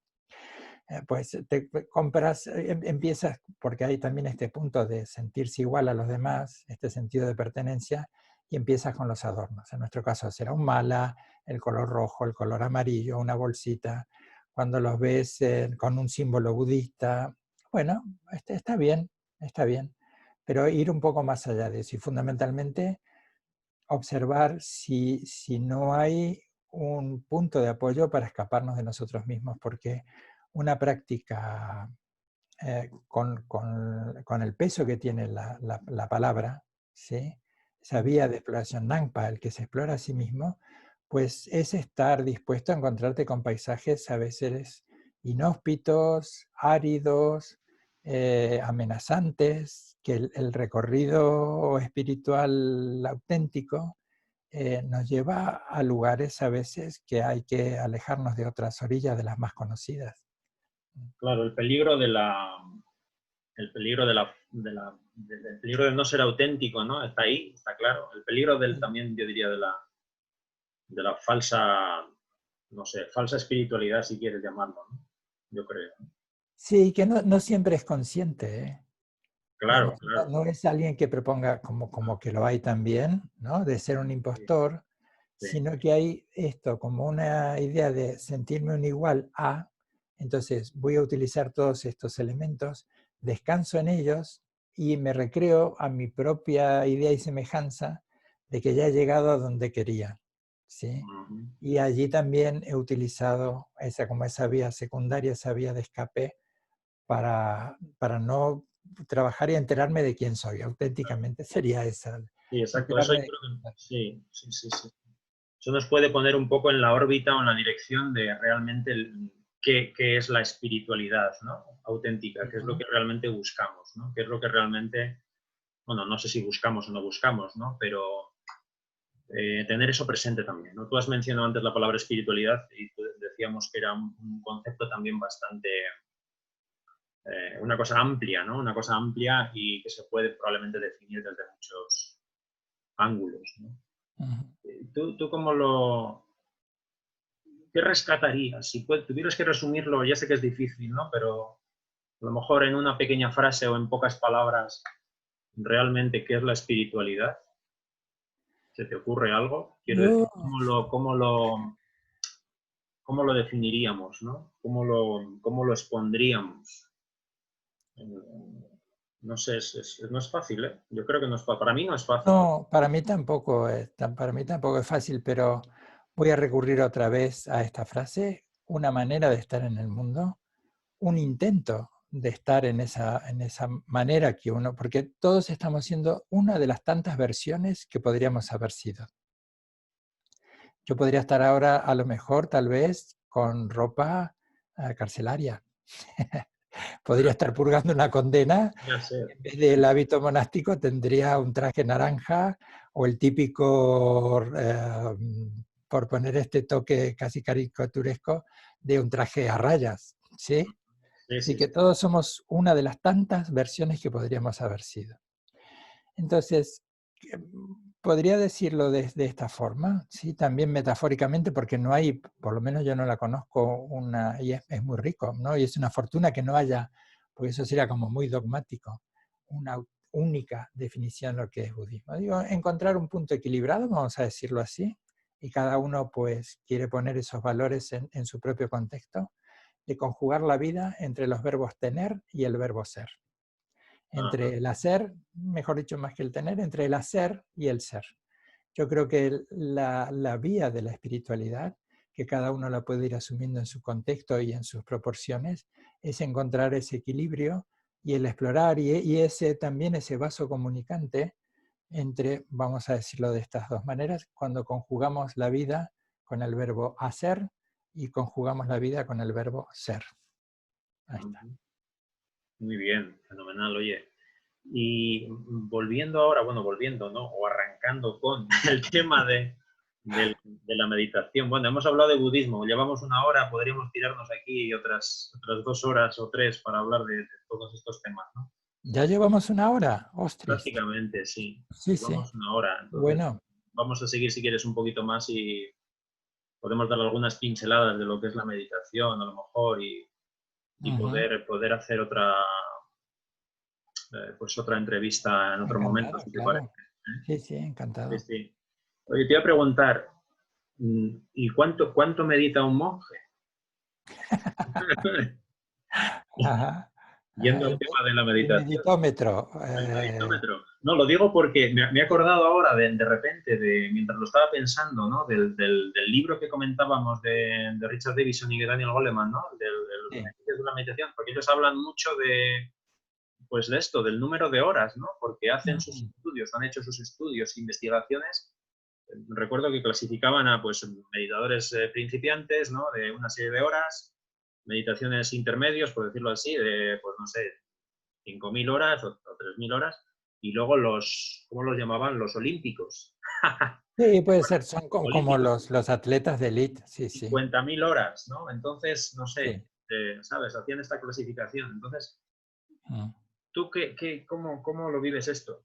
Pues te compras, empiezas, porque hay también este punto de sentirse igual a los demás, este sentido de pertenencia, y empiezas con los adornos. En nuestro caso será un mala, el color rojo, el color amarillo, una bolsita. Cuando los ves con un símbolo budista, bueno, está bien, pero ir un poco más allá de eso y fundamentalmente observar si no hay un punto de apoyo para escaparnos de nosotros mismos, porque una práctica con el peso que tiene la palabra, ¿sí? Esa vía de exploración Nangpa, el que se explora a sí mismo, pues es estar dispuesto a encontrarte con paisajes a veces inhóspitos, áridos, amenazantes, que el recorrido espiritual auténtico nos lleva a lugares a veces que hay que alejarnos de otras orillas de las más conocidas. claro, el peligro del peligro de no ser auténtico, ¿no? Está ahí, está claro. El peligro también, yo diría, de la falsa, no sé, falsa espiritualidad, si quieres llamarlo, ¿no? Yo creo. Sí, que no siempre es consciente, ¿eh? Claro, No es alguien que proponga, como que lo hay también, ¿no? De ser un sí, impostor, sí, sino que hay esto como una idea de sentirme un igual a, entonces voy a utilizar todos estos elementos, descanso en ellos y me recreo a mi propia idea y semejanza de que ya he llegado a donde quería, ¿sí? Ujú. Y allí también he utilizado como esa vía secundaria, esa vía de escape, para no trabajar y enterarme de quién soy. Auténticamente sería esa, Sí, exacto. Eso yo enterarme de creo quién que soy. sí, sí, sí, sí. Eso nos puede poner un poco en la órbita o en la dirección de realmente qué es la espiritualidad, ¿no? Auténtica, qué es lo Ujú. que realmente buscamos, ¿no? Qué es lo que realmente, bueno, no sé si buscamos o no buscamos, ¿no? Pero tener eso presente también, ¿no? Tú has mencionado antes la palabra espiritualidad y decíamos que era un concepto también bastante, una cosa amplia, ¿no? Una cosa amplia y que se puede probablemente definir desde muchos ángulos, ¿no? Ujú. ¿Tú cómo qué rescatarías? Si tuvieras que resumirlo, ya sé que es difícil, ¿no? Pero a lo mejor en una pequeña frase o en pocas palabras, realmente, ¿qué es la espiritualidad? ¿Se te ocurre algo? Quiero decir, Yo, cómo lo definiríamos, ¿no? ¿Cómo lo expondríamos? No sé, no es fácil, ¿eh? Yo creo que no es fácil. Para mí no es fácil. no, para mí tampoco es fácil, pero voy a recurrir otra vez a esta frase, una manera de estar en el mundo, un intento de estar en esa manera que uno, porque todos estamos siendo una de las tantas versiones que podríamos haber sido. Yo podría estar ahora, a lo mejor, tal vez, con ropa carcelaria. Podría estar purgando una condena. Ya sé. En vez del hábito monástico tendría un traje naranja o el típico, por poner este toque casi caricaturesco, de un traje a rayas, ¿sí? Sí, Así sí, que sí. todos somos una de las tantas versiones que podríamos haber sido. Entonces, podría decirlo de esta forma, ¿sí? También metafóricamente, porque no hay, por lo menos yo no la conozco, y es muy rico, ¿no? Y es una fortuna que no haya, porque eso sería como muy dogmático, una única definición de lo que es budismo. Digo, encontrar un punto equilibrado, vamos a decirlo así, y cada uno pues quiere poner esos valores en su propio contexto, de conjugar la vida entre los verbos tener y el verbo ser. Ajá. Entre el hacer, mejor dicho, más que el tener, entre el hacer y el ser. Yo creo que la vía de la espiritualidad, que cada uno la puede ir asumiendo en su contexto y en sus proporciones, es encontrar ese equilibrio y el explorar y ese también ese vaso comunicante entre, vamos a decirlo de estas dos maneras, cuando conjugamos la vida con el verbo hacer y conjugamos la vida con el verbo ser. Ahí está. Ujú. Muy bien, fenomenal, oye. Y volviendo ahora, bueno, volviendo, ¿no? O arrancando con el tema de la meditación. Bueno, hemos hablado de budismo, llevamos una hora, podríamos tirarnos aquí otras 2 horas o 3 para hablar de todos estos temas, ¿no? Ya llevamos una hora, ostras. Prácticamente, sí. Sí, sí. Llevamos una hora, entonces Bueno. vamos a seguir si quieres un poquito más y podemos dar algunas pinceladas de lo que es la meditación a lo mejor y Ujú. poder hacer pues otra entrevista en otro momento, Encantado, si te parece. claro. ¿Eh? Sí, sí, Sí, encantado. sí. Oye, te iba a preguntar, ¿y cuánto medita un monje? Ajá. Yendo al tema de la El meditación, meditómetro. el meditómetro. No, lo digo porque me he acordado ahora de repente, mientras lo estaba pensando, ¿no? Del libro que comentábamos de Richard Davidson y de Daniel Goleman, ¿no? De los Sí. beneficios de la meditación, porque ellos hablan mucho pues de esto, del número de horas, ¿no? Porque hacen sus Ujú. estudios, han hecho sus estudios, investigaciones. Recuerdo que clasificaban a pues, meditadores principiantes, ¿no? De una serie de horas, meditaciones intermedios, por decirlo así, de, pues no sé, 5.000 horas o 3.000 horas, y luego ¿cómo los llamaban? Los olímpicos. Sí, ¿Te puede acuerdas? ser. Son como Olímpicos, los atletas de élite. Sí, sí. 50.000 horas, ¿no? Entonces, no sé, Sí. ¿sabes? Hacían esta clasificación. Entonces, Mm. ¿tú cómo lo vives esto?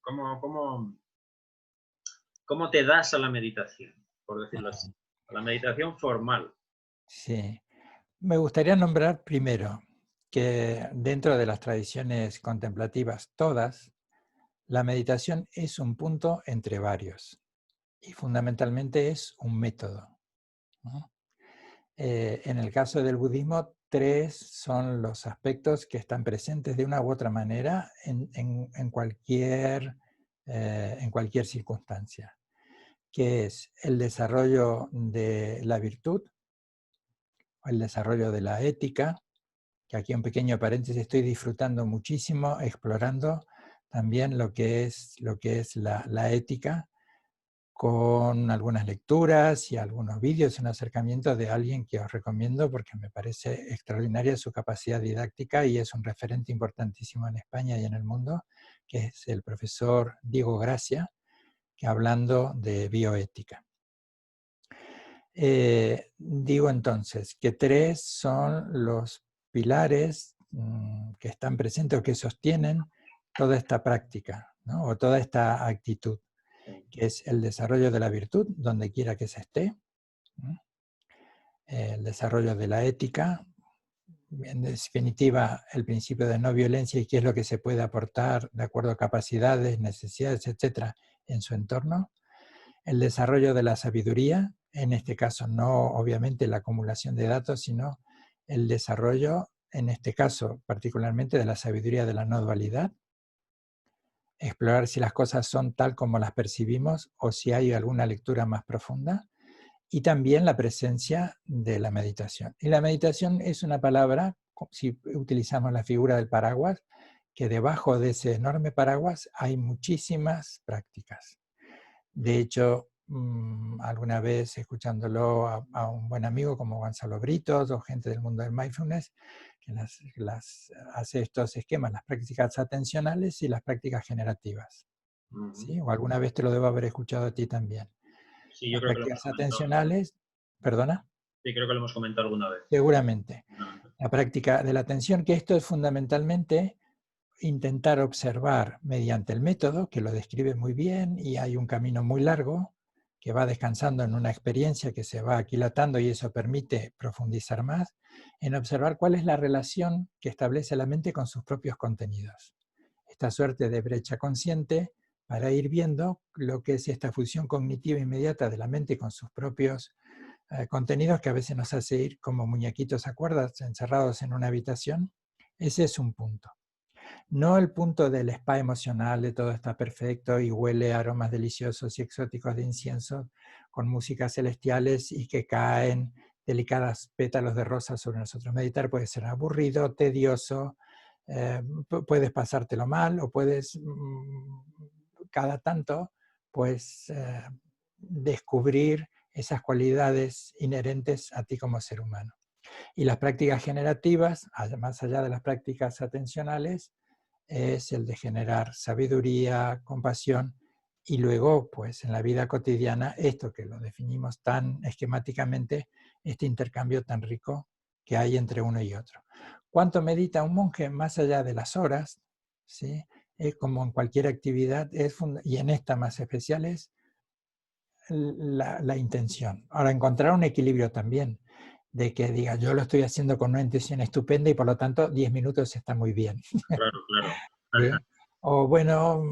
¿Cómo te das a la meditación, por decirlo así? A la meditación formal. Sí. Me gustaría nombrar primero que dentro de las tradiciones contemplativas, todas, la meditación es un punto entre varios y fundamentalmente es un método, ¿no? En el caso del budismo, tres son los aspectos que están presentes de una u otra manera en cualquier circunstancia. que es el desarrollo de la virtud, el desarrollo de la ética, que aquí un pequeño paréntesis, estoy disfrutando muchísimo explorando también lo que es la ética, con algunas lecturas y algunos vídeos, un acercamiento de alguien que os recomiendo porque me parece extraordinaria su capacidad didáctica y es un referente importantísimo en España y en el mundo, que es el profesor Diego Gracia, que hablando de bioética. Digo entonces que 3 son los pilares que están presentes o que sostienen toda esta práctica, ¿no? O toda esta actitud, que es el desarrollo de la virtud, donde quiera que se esté, ¿no? El desarrollo de la ética, en definitiva el principio de no violencia y qué es lo que se puede aportar de acuerdo a capacidades, necesidades, etcétera, en su entorno. El desarrollo de la sabiduría, en este caso no obviamente la acumulación de datos, sino el desarrollo, en este caso particularmente de la sabiduría de la no dualidad, explorar si las cosas son tal como las percibimos o si hay alguna lectura más profunda, y también la presencia de la meditación. Y la meditación es una palabra, si utilizamos la figura del paraguas, que debajo de ese enorme paraguas hay muchísimas prácticas. De hecho, alguna vez escuchándolo a un buen amigo como Gonzalo Britos o gente del mundo del mindfulness, que hace estos esquemas, las prácticas atencionales y las prácticas generativas. ¿Sí? O alguna vez te lo debo haber escuchado a ti también. Sí, yo Las creo que lo hemos prácticas comentado. atencionales, ¿perdona? Sí, creo que lo hemos comentado alguna vez. Seguramente. La práctica de la atención, que esto es fundamentalmente intentar observar mediante el método, que lo describe muy bien, y hay un camino muy largo que va descansando en una experiencia que se va aquilatando y eso permite profundizar más, en observar cuál es la relación que establece la mente con sus propios contenidos. Esta suerte de brecha consciente para ir viendo lo que es esta fusión cognitiva inmediata de la mente con sus propios contenidos, que a veces nos hace ir como muñequitos a cuerdas encerrados en una habitación. Ese es un punto. No el punto del spa emocional, de todo está perfecto y huele a aromas deliciosos y exóticos de incienso con músicas celestiales y que caen delicadas pétalos de rosa sobre nosotros. Meditar puede ser aburrido, tedioso, puedes pasártelo mal o puedes cada tanto pues descubrir esas cualidades inherentes a ti como ser humano. Y las prácticas generativas, más allá de las prácticas atencionales, es el de generar sabiduría, compasión y luego, pues en la vida cotidiana, esto que lo definimos tan esquemáticamente, este intercambio tan rico que hay entre uno y otro. ¿Cuánto medita un monje? Más allá de las horas, ¿sí? Como en cualquier actividad, y en esta más especial es la intención. Ahora, encontrar un equilibrio también, de que diga, yo lo estoy haciendo con una intención estupenda y por lo tanto 10 minutos está muy bien. Claro, claro. ¿Sí? O bueno,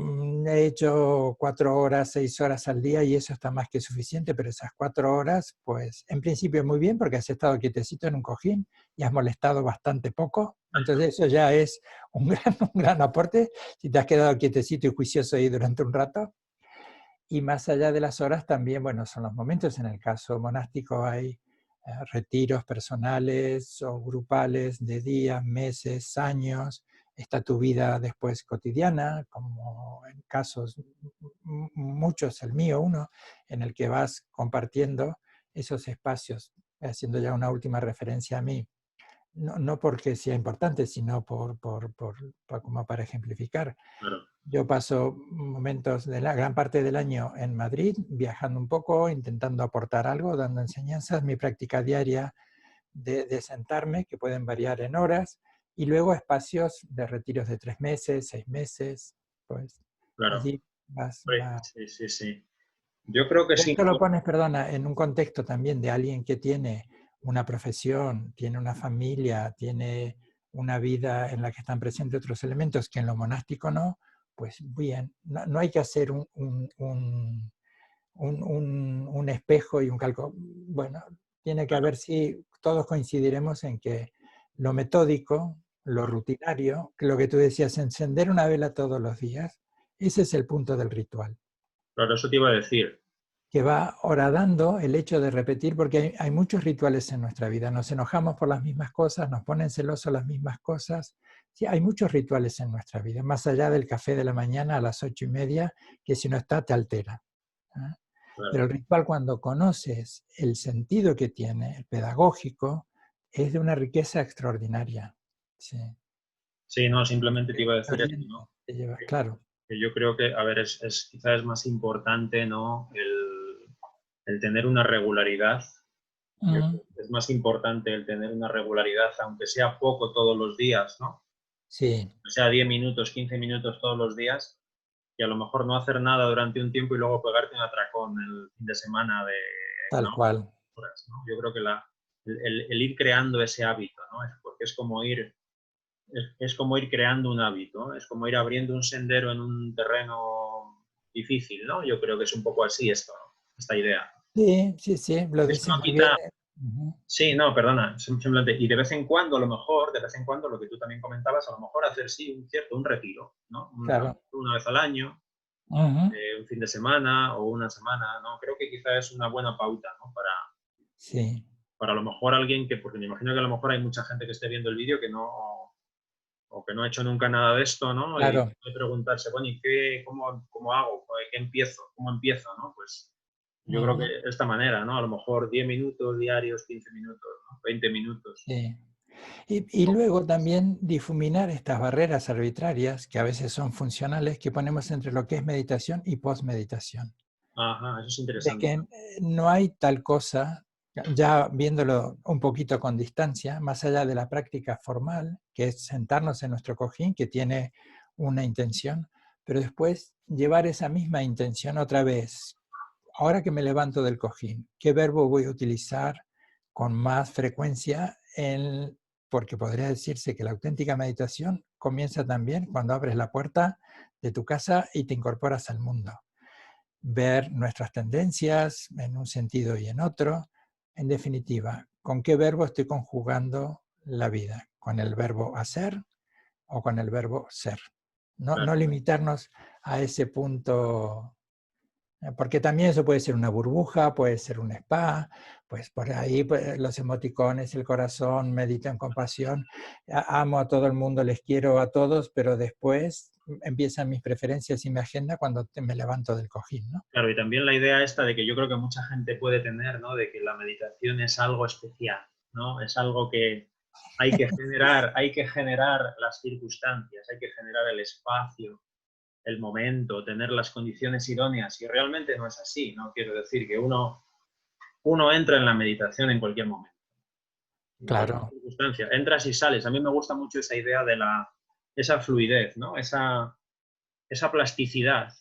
he hecho 4 horas, 6 horas al día y eso está más que suficiente, pero esas 4 horas, pues en principio muy bien porque has estado quietecito en un cojín y has molestado bastante poco. Entonces eso ya es un gran aporte si te has quedado quietecito y juicioso ahí durante un rato. Y más allá de las horas también, bueno, son los momentos. En el caso monástico hay retiros personales o grupales de días, meses, años. Está tu vida después cotidiana, como en casos muchos, el mío uno, en el que vas compartiendo esos espacios, haciendo ya una última referencia a mí. No porque sea importante, sino como para ejemplificar. Claro. Yo paso momentos de la gran parte del año en Madrid, viajando un poco, intentando aportar algo, dando enseñanzas, mi práctica diaria de sentarme, que pueden variar en horas, y luego espacios de retiros de 3 meses, 6 meses, pues Claro. allí vas. Sí, sí, sí. Yo creo que sí. Esto lo pones, perdona, en un contexto también de alguien que tiene una profesión, tiene una familia, tiene una vida en la que están presentes otros elementos que en lo monástico no, pues bien, no hay que hacer un espejo y un calco. Bueno, tiene que haber, sí, todos coincidiremos en que lo metódico, lo rutinario, que lo que tú decías, encender una vela todos los días, ese es el punto del ritual. Claro, eso te iba a decir. que va horadando el hecho de repetir, porque hay muchos rituales en nuestra vida. Nos enojamos por las mismas cosas, nos ponen celosos las mismas cosas. Sí, hay muchos rituales en nuestra vida, más allá del café de la mañana a las 8:30, que si no está te altera. ¿Ah? Pero Claro. el ritual, cuando conoces el sentido que tiene, el pedagógico, es de una riqueza extraordinaria. Sí. Sí, no, simplemente te iba a Te decir esto, orienta, ¿no? te lleva, claro. Que yo creo que, a ver, quizás es más importante, ¿no? El tener una regularidad. Yo Mm, creo que es más importante el tener una regularidad, aunque sea poco todos los días, ¿no? sí, O sea, 10 minutos, 15 minutos todos los días, y a lo mejor no hacer nada durante un tiempo y luego pegarte un atracón el fin de semana de, tal ¿no? cual. Horas, ¿no? Yo creo que el ir creando ese hábito, ¿no? Porque es como ir creando un hábito, ¿no? Es como ir abriendo un sendero en un terreno difícil, ¿no? Yo creo que es un poco así esto, ¿no? Esta idea. Sí, sí, sí, lo Eso dice no muy bien. quita. Ujú, Sí, no, perdona, simplemente, y de vez en cuando, a lo mejor, de vez en cuando, lo que tú también comentabas, a lo mejor hacer sí un retiro, ¿no? claro. Una vez al año, Ujú, un fin de semana o una semana, ¿no? Creo que quizá es una buena pauta, ¿no? sí, Para a lo mejor alguien que, porque me imagino que a lo mejor hay mucha gente que esté viendo el vídeo que no, o que no ha hecho nunca nada de esto, ¿no? Y claro. puede preguntarse, bueno, ¿y cómo hago? ¿Qué empiezo? ¿Cómo empiezo? ¿No? Pues yo creo que Ujú, de esta manera, ¿no? A lo mejor 10 minutos diarios, 15 minutos, ¿no? 20 minutos. sí. Y luego también difuminar estas barreras arbitrarias que a veces son funcionales que ponemos entre lo que es meditación y postmeditación. Ajá, eso es De interesante. que no hay tal cosa, ya viéndolo un poquito con distancia, más allá de la práctica formal, que es sentarnos en nuestro cojín, que tiene una intención, pero después llevar esa misma intención otra vez. Ahora que me levanto del cojín, ¿qué verbo voy a utilizar con más frecuencia? Porque podría decirse que la auténtica meditación comienza también cuando abres la puerta de tu casa y te incorporas al mundo. Ver nuestras tendencias en un sentido y en otro. En definitiva, ¿con qué verbo estoy conjugando la vida? ¿Con el verbo hacer o con el verbo ser? No, Claro, no limitarnos a ese punto, porque también eso puede ser una burbuja, puede ser un spa, pues por ahí pues, los emoticones, el corazón, medito en compasión, amo a todo el mundo, les quiero a todos, pero después empiezan mis preferencias y mi agenda cuando me levanto del cojín, ¿no? claro, y también la idea esta de que yo creo que mucha gente puede tener, ¿no? De que la meditación es algo especial, ¿no? Es algo que hay que generar las circunstancias, hay que generar el espacio, el momento, tener las condiciones idóneas, y realmente no es así, ¿no? Quiero decir que uno entra en la meditación en cualquier momento, en cualquier Claro. circunstancia. Entras y sales. A mí me gusta mucho esa idea de esa fluidez, ¿no? Esa plasticidad,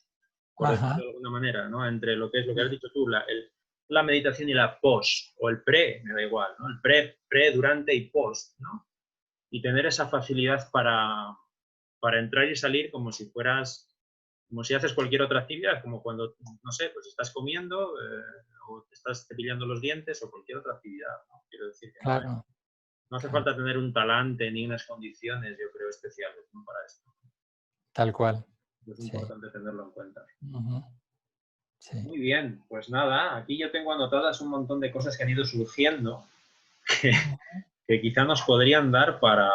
por decirlo Ajá. de alguna manera, ¿no? Entre lo que es lo que has dicho tú, la meditación y la post, o el pre, me da igual, ¿no? El pre, durante y post, ¿no? Y tener esa facilidad para entrar y salir como si haces cualquier otra actividad, como cuando, no sé, pues estás comiendo o te estás cepillando los dientes o cualquier otra actividad, ¿no? Quiero decir que Claro, no hace claro, falta tener un talante ni unas condiciones, yo creo, especiales, ¿no? Para esto. tal cual. Es Sí. importante tenerlo en cuenta. Ujú, sí. Muy bien, pues nada, aquí yo tengo anotadas un montón de cosas que han ido surgiendo que, Ujú. que quizá nos podrían dar para,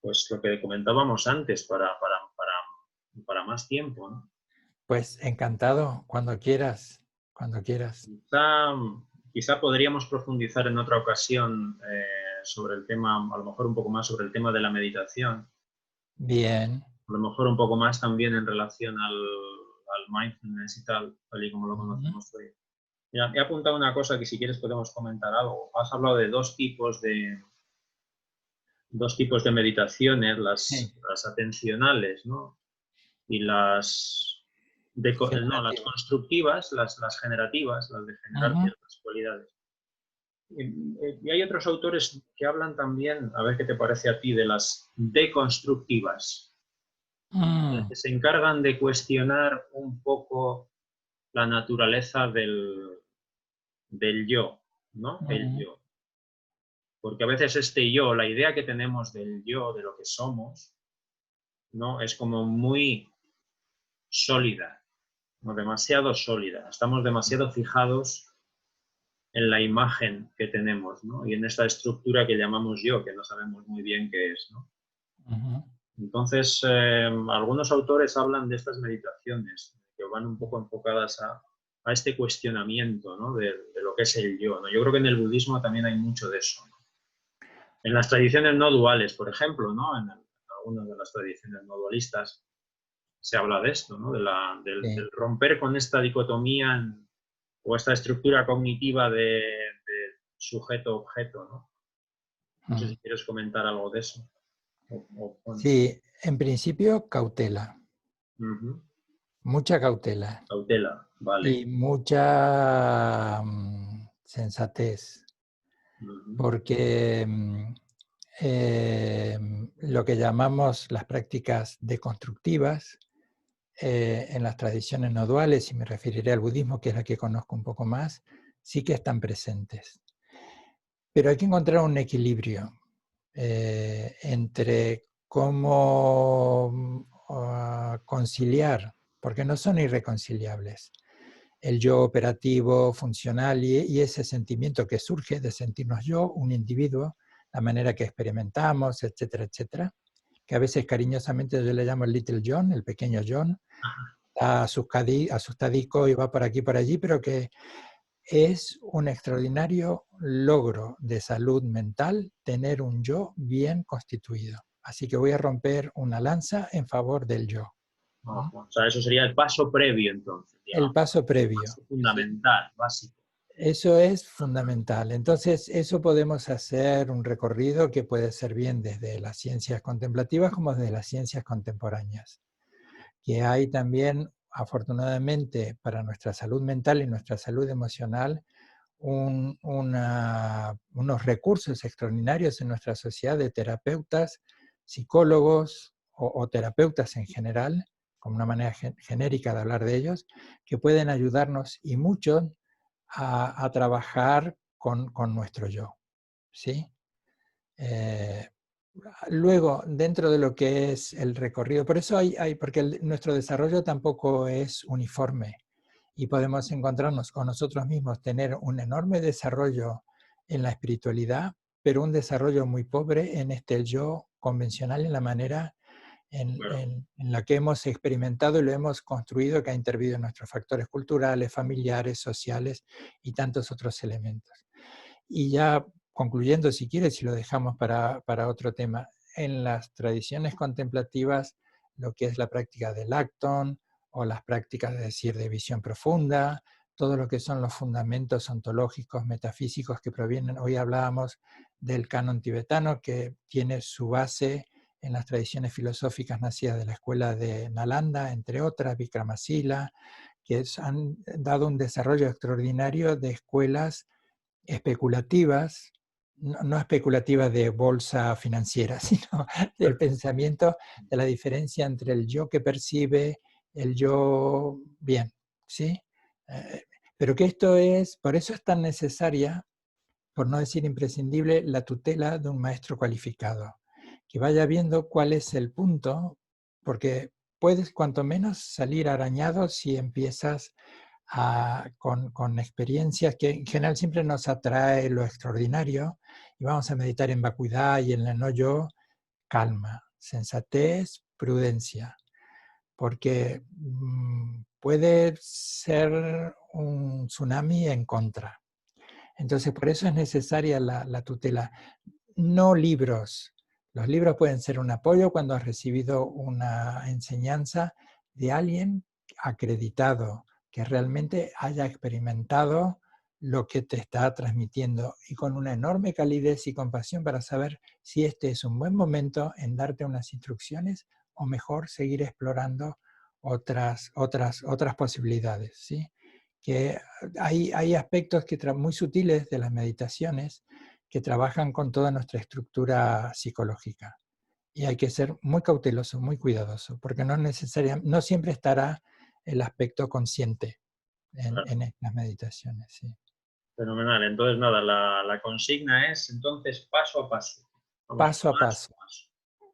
pues lo que comentábamos antes, para más tiempo, ¿no? Pues encantado, cuando quieras, cuando quieras. Quizá podríamos profundizar en otra ocasión sobre el tema, a lo mejor un poco más sobre el tema de la meditación, Bien. a lo mejor un poco más también en relación al mindfulness y tal y como lo Ujú. conocemos hoy. Mira, he apuntado una cosa que si quieres podemos comentar algo. Has hablado de dos tipos de meditaciones, Sí, las atencionales, ¿no? Y no, las generativo. constructivas, las generativas, las de generar Ujú. ciertas cualidades. Y hay otros autores que hablan también, a ver qué te parece a ti, de las deconstructivas, Mm, que se encargan de cuestionar un poco la naturaleza del yo, ¿no? El ujú, yo. Porque a veces este yo, la idea que tenemos del yo, de lo que somos, ¿no? Es como muy sólida, como demasiado sólida. Estamos demasiado fijados en la imagen que tenemos, ¿no? Y en esta estructura que llamamos yo, que no sabemos muy bien qué es, ¿no? Entonces, algunos autores hablan de estas meditaciones, que van un poco enfocadas a este cuestionamiento, ¿no? de lo que es el yo, ¿no? Yo creo que en el budismo también hay mucho de eso, ¿no? En las tradiciones no duales, por ejemplo, ¿no? En algunas de las tradiciones no dualistas se habla de esto, ¿no? Del romper con esta dicotomía o esta estructura cognitiva de sujeto-objeto, ¿no? No sé si quieres comentar algo de eso. Sí, en principio cautela. Mucha cautela. Cautela, vale. Y mucha sensatez. Porque lo que llamamos las prácticas deconstructivas en las tradiciones no duales, y me referiré al budismo, que es la que conozco un poco más, sí que están presentes. Pero hay que encontrar un equilibrio entre cómo conciliar, porque no son irreconciliables, el yo operativo, funcional y ese sentimiento que surge de sentirnos yo, un individuo, la manera que experimentamos, etcétera, etcétera, que a veces cariñosamente yo le llamo el Little John, el pequeño John, asustadico y va por aquí por allí, pero que es un extraordinario logro de salud mental tener un yo bien constituido. Así que voy a romper una lanza en favor del yo. O sea, eso sería el paso previo, entonces. Digamos. El paso previo. El paso fundamental, ¿sí? Básico. Eso es fundamental. Entonces, eso podemos hacer un recorrido que puede ser bien desde las ciencias contemplativas como desde las ciencias contemporáneas. Que hay también, afortunadamente, para nuestra salud mental y nuestra salud emocional, unos recursos extraordinarios en nuestra sociedad de terapeutas, psicólogos o terapeutas en general, como una manera genérica de hablar de ellos, que pueden ayudarnos y mucho a trabajar con nuestro yo. ¿Sí? Luego, dentro de lo que es el recorrido, por eso porque nuestro desarrollo tampoco es uniforme y podemos encontrarnos con nosotros mismos, tener un enorme desarrollo en la espiritualidad, pero un desarrollo muy pobre en el yo convencional, en la manera en la que hemos experimentado y lo hemos construido, que ha intervenido en nuestros factores culturales, familiares, sociales y tantos otros elementos. Y ya concluyendo, si quieres, si lo dejamos para otro tema, en las tradiciones contemplativas, lo que es la práctica del Acton o las prácticas de visión profunda, todo lo que son los fundamentos ontológicos, metafísicos que provienen, hoy hablábamos del canon tibetano, que tiene su base en las tradiciones filosóficas nacidas de la escuela de Nalanda, entre otras, Vikramasila, que han dado un desarrollo extraordinario de escuelas especulativas, no especulativas de bolsa financiera, sino del pensamiento de la diferencia entre el yo que percibe, el yo bien, ¿sí? Pero que esto es, por eso es tan necesaria, por no decir imprescindible, la tutela de un maestro cualificado, que vaya viendo cuál es el punto, porque puedes cuanto menos salir arañado si empiezas con experiencias que en general siempre nos atrae lo extraordinario y vamos a meditar en vacuidad y en el no yo, calma, sensatez, prudencia, porque puede ser un tsunami en contra. Entonces por eso es necesaria la tutela. No libros. Los libros pueden ser un apoyo cuando has recibido una enseñanza de alguien acreditado, que realmente haya experimentado lo que te está transmitiendo y con una enorme calidez y compasión para saber si este es un buen momento en darte unas instrucciones o mejor seguir explorando otras posibilidades, ¿sí? Que hay aspectos muy sutiles de las meditaciones que trabajan con toda nuestra estructura psicológica. Y hay que ser muy cauteloso, muy cuidadoso, porque no siempre estará el aspecto consciente en estas meditaciones. Sí. Fenomenal. Entonces, nada, la consigna es entonces paso a paso. Vamos Paso a paso.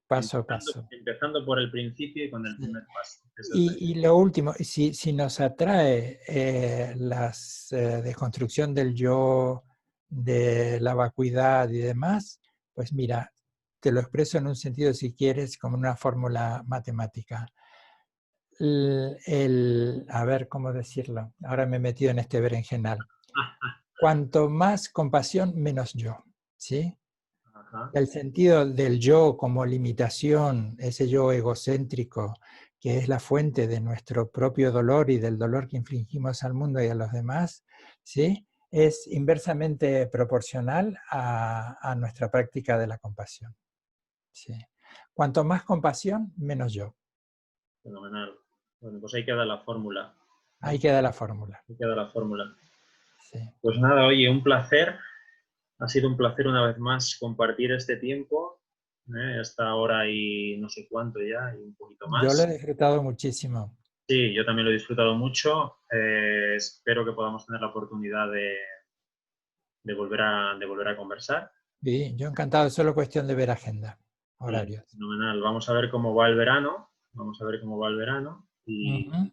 Paso a paso. Empezando por el principio y con el primer paso. Y lo último, si nos atrae la desconstrucción del yo, de la vacuidad y demás, pues mira, te lo expreso en un sentido, si quieres, como una fórmula matemática. A ver, ¿cómo decirlo? Ahora me he metido en este berenjenal. Cuanto más compasión, menos yo, ¿sí? Ajá. El sentido del yo como limitación, ese yo egocéntrico, que es la fuente de nuestro propio dolor y del dolor que infligimos al mundo y a los demás, ¿sí? Es inversamente proporcional a nuestra práctica de la compasión. ¿Sí? Cuanto más compasión, menos yo. Fenomenal. Bueno, pues ahí queda la fórmula, Ahí ¿no? queda la fórmula. Ahí queda la fórmula. Sí. Pues nada, oye, un placer. Ha sido un placer una vez más compartir este tiempo, esta hora y no sé cuánto ya, y un poquito Yo lo he más. disfrutado muchísimo. Sí, yo también lo he disfrutado mucho. Espero que podamos tener la oportunidad de volver a conversar. Sí, yo encantado, es solo cuestión de ver agenda, Y horarios. fenomenal. Vamos a ver cómo va el verano. Vamos a ver cómo va el verano. Y Ujú.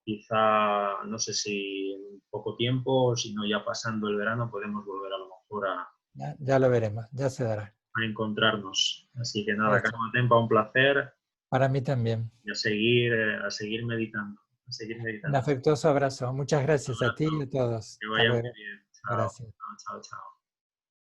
quizá, no sé si en poco tiempo o si no ya pasando el verano podemos volver a lo mejor Ya lo veremos, ya se dará. a encontrarnos. Así que nada, Hecho. Carmen Tempa, un placer Para mí también. y a seguir meditando, a seguir Un meditando. afectuoso abrazo. Muchas Un gracias a ti y abrazo, a todos. que Hasta vaya muy luego. bien. Chao, Gracias. chao, chao, chao.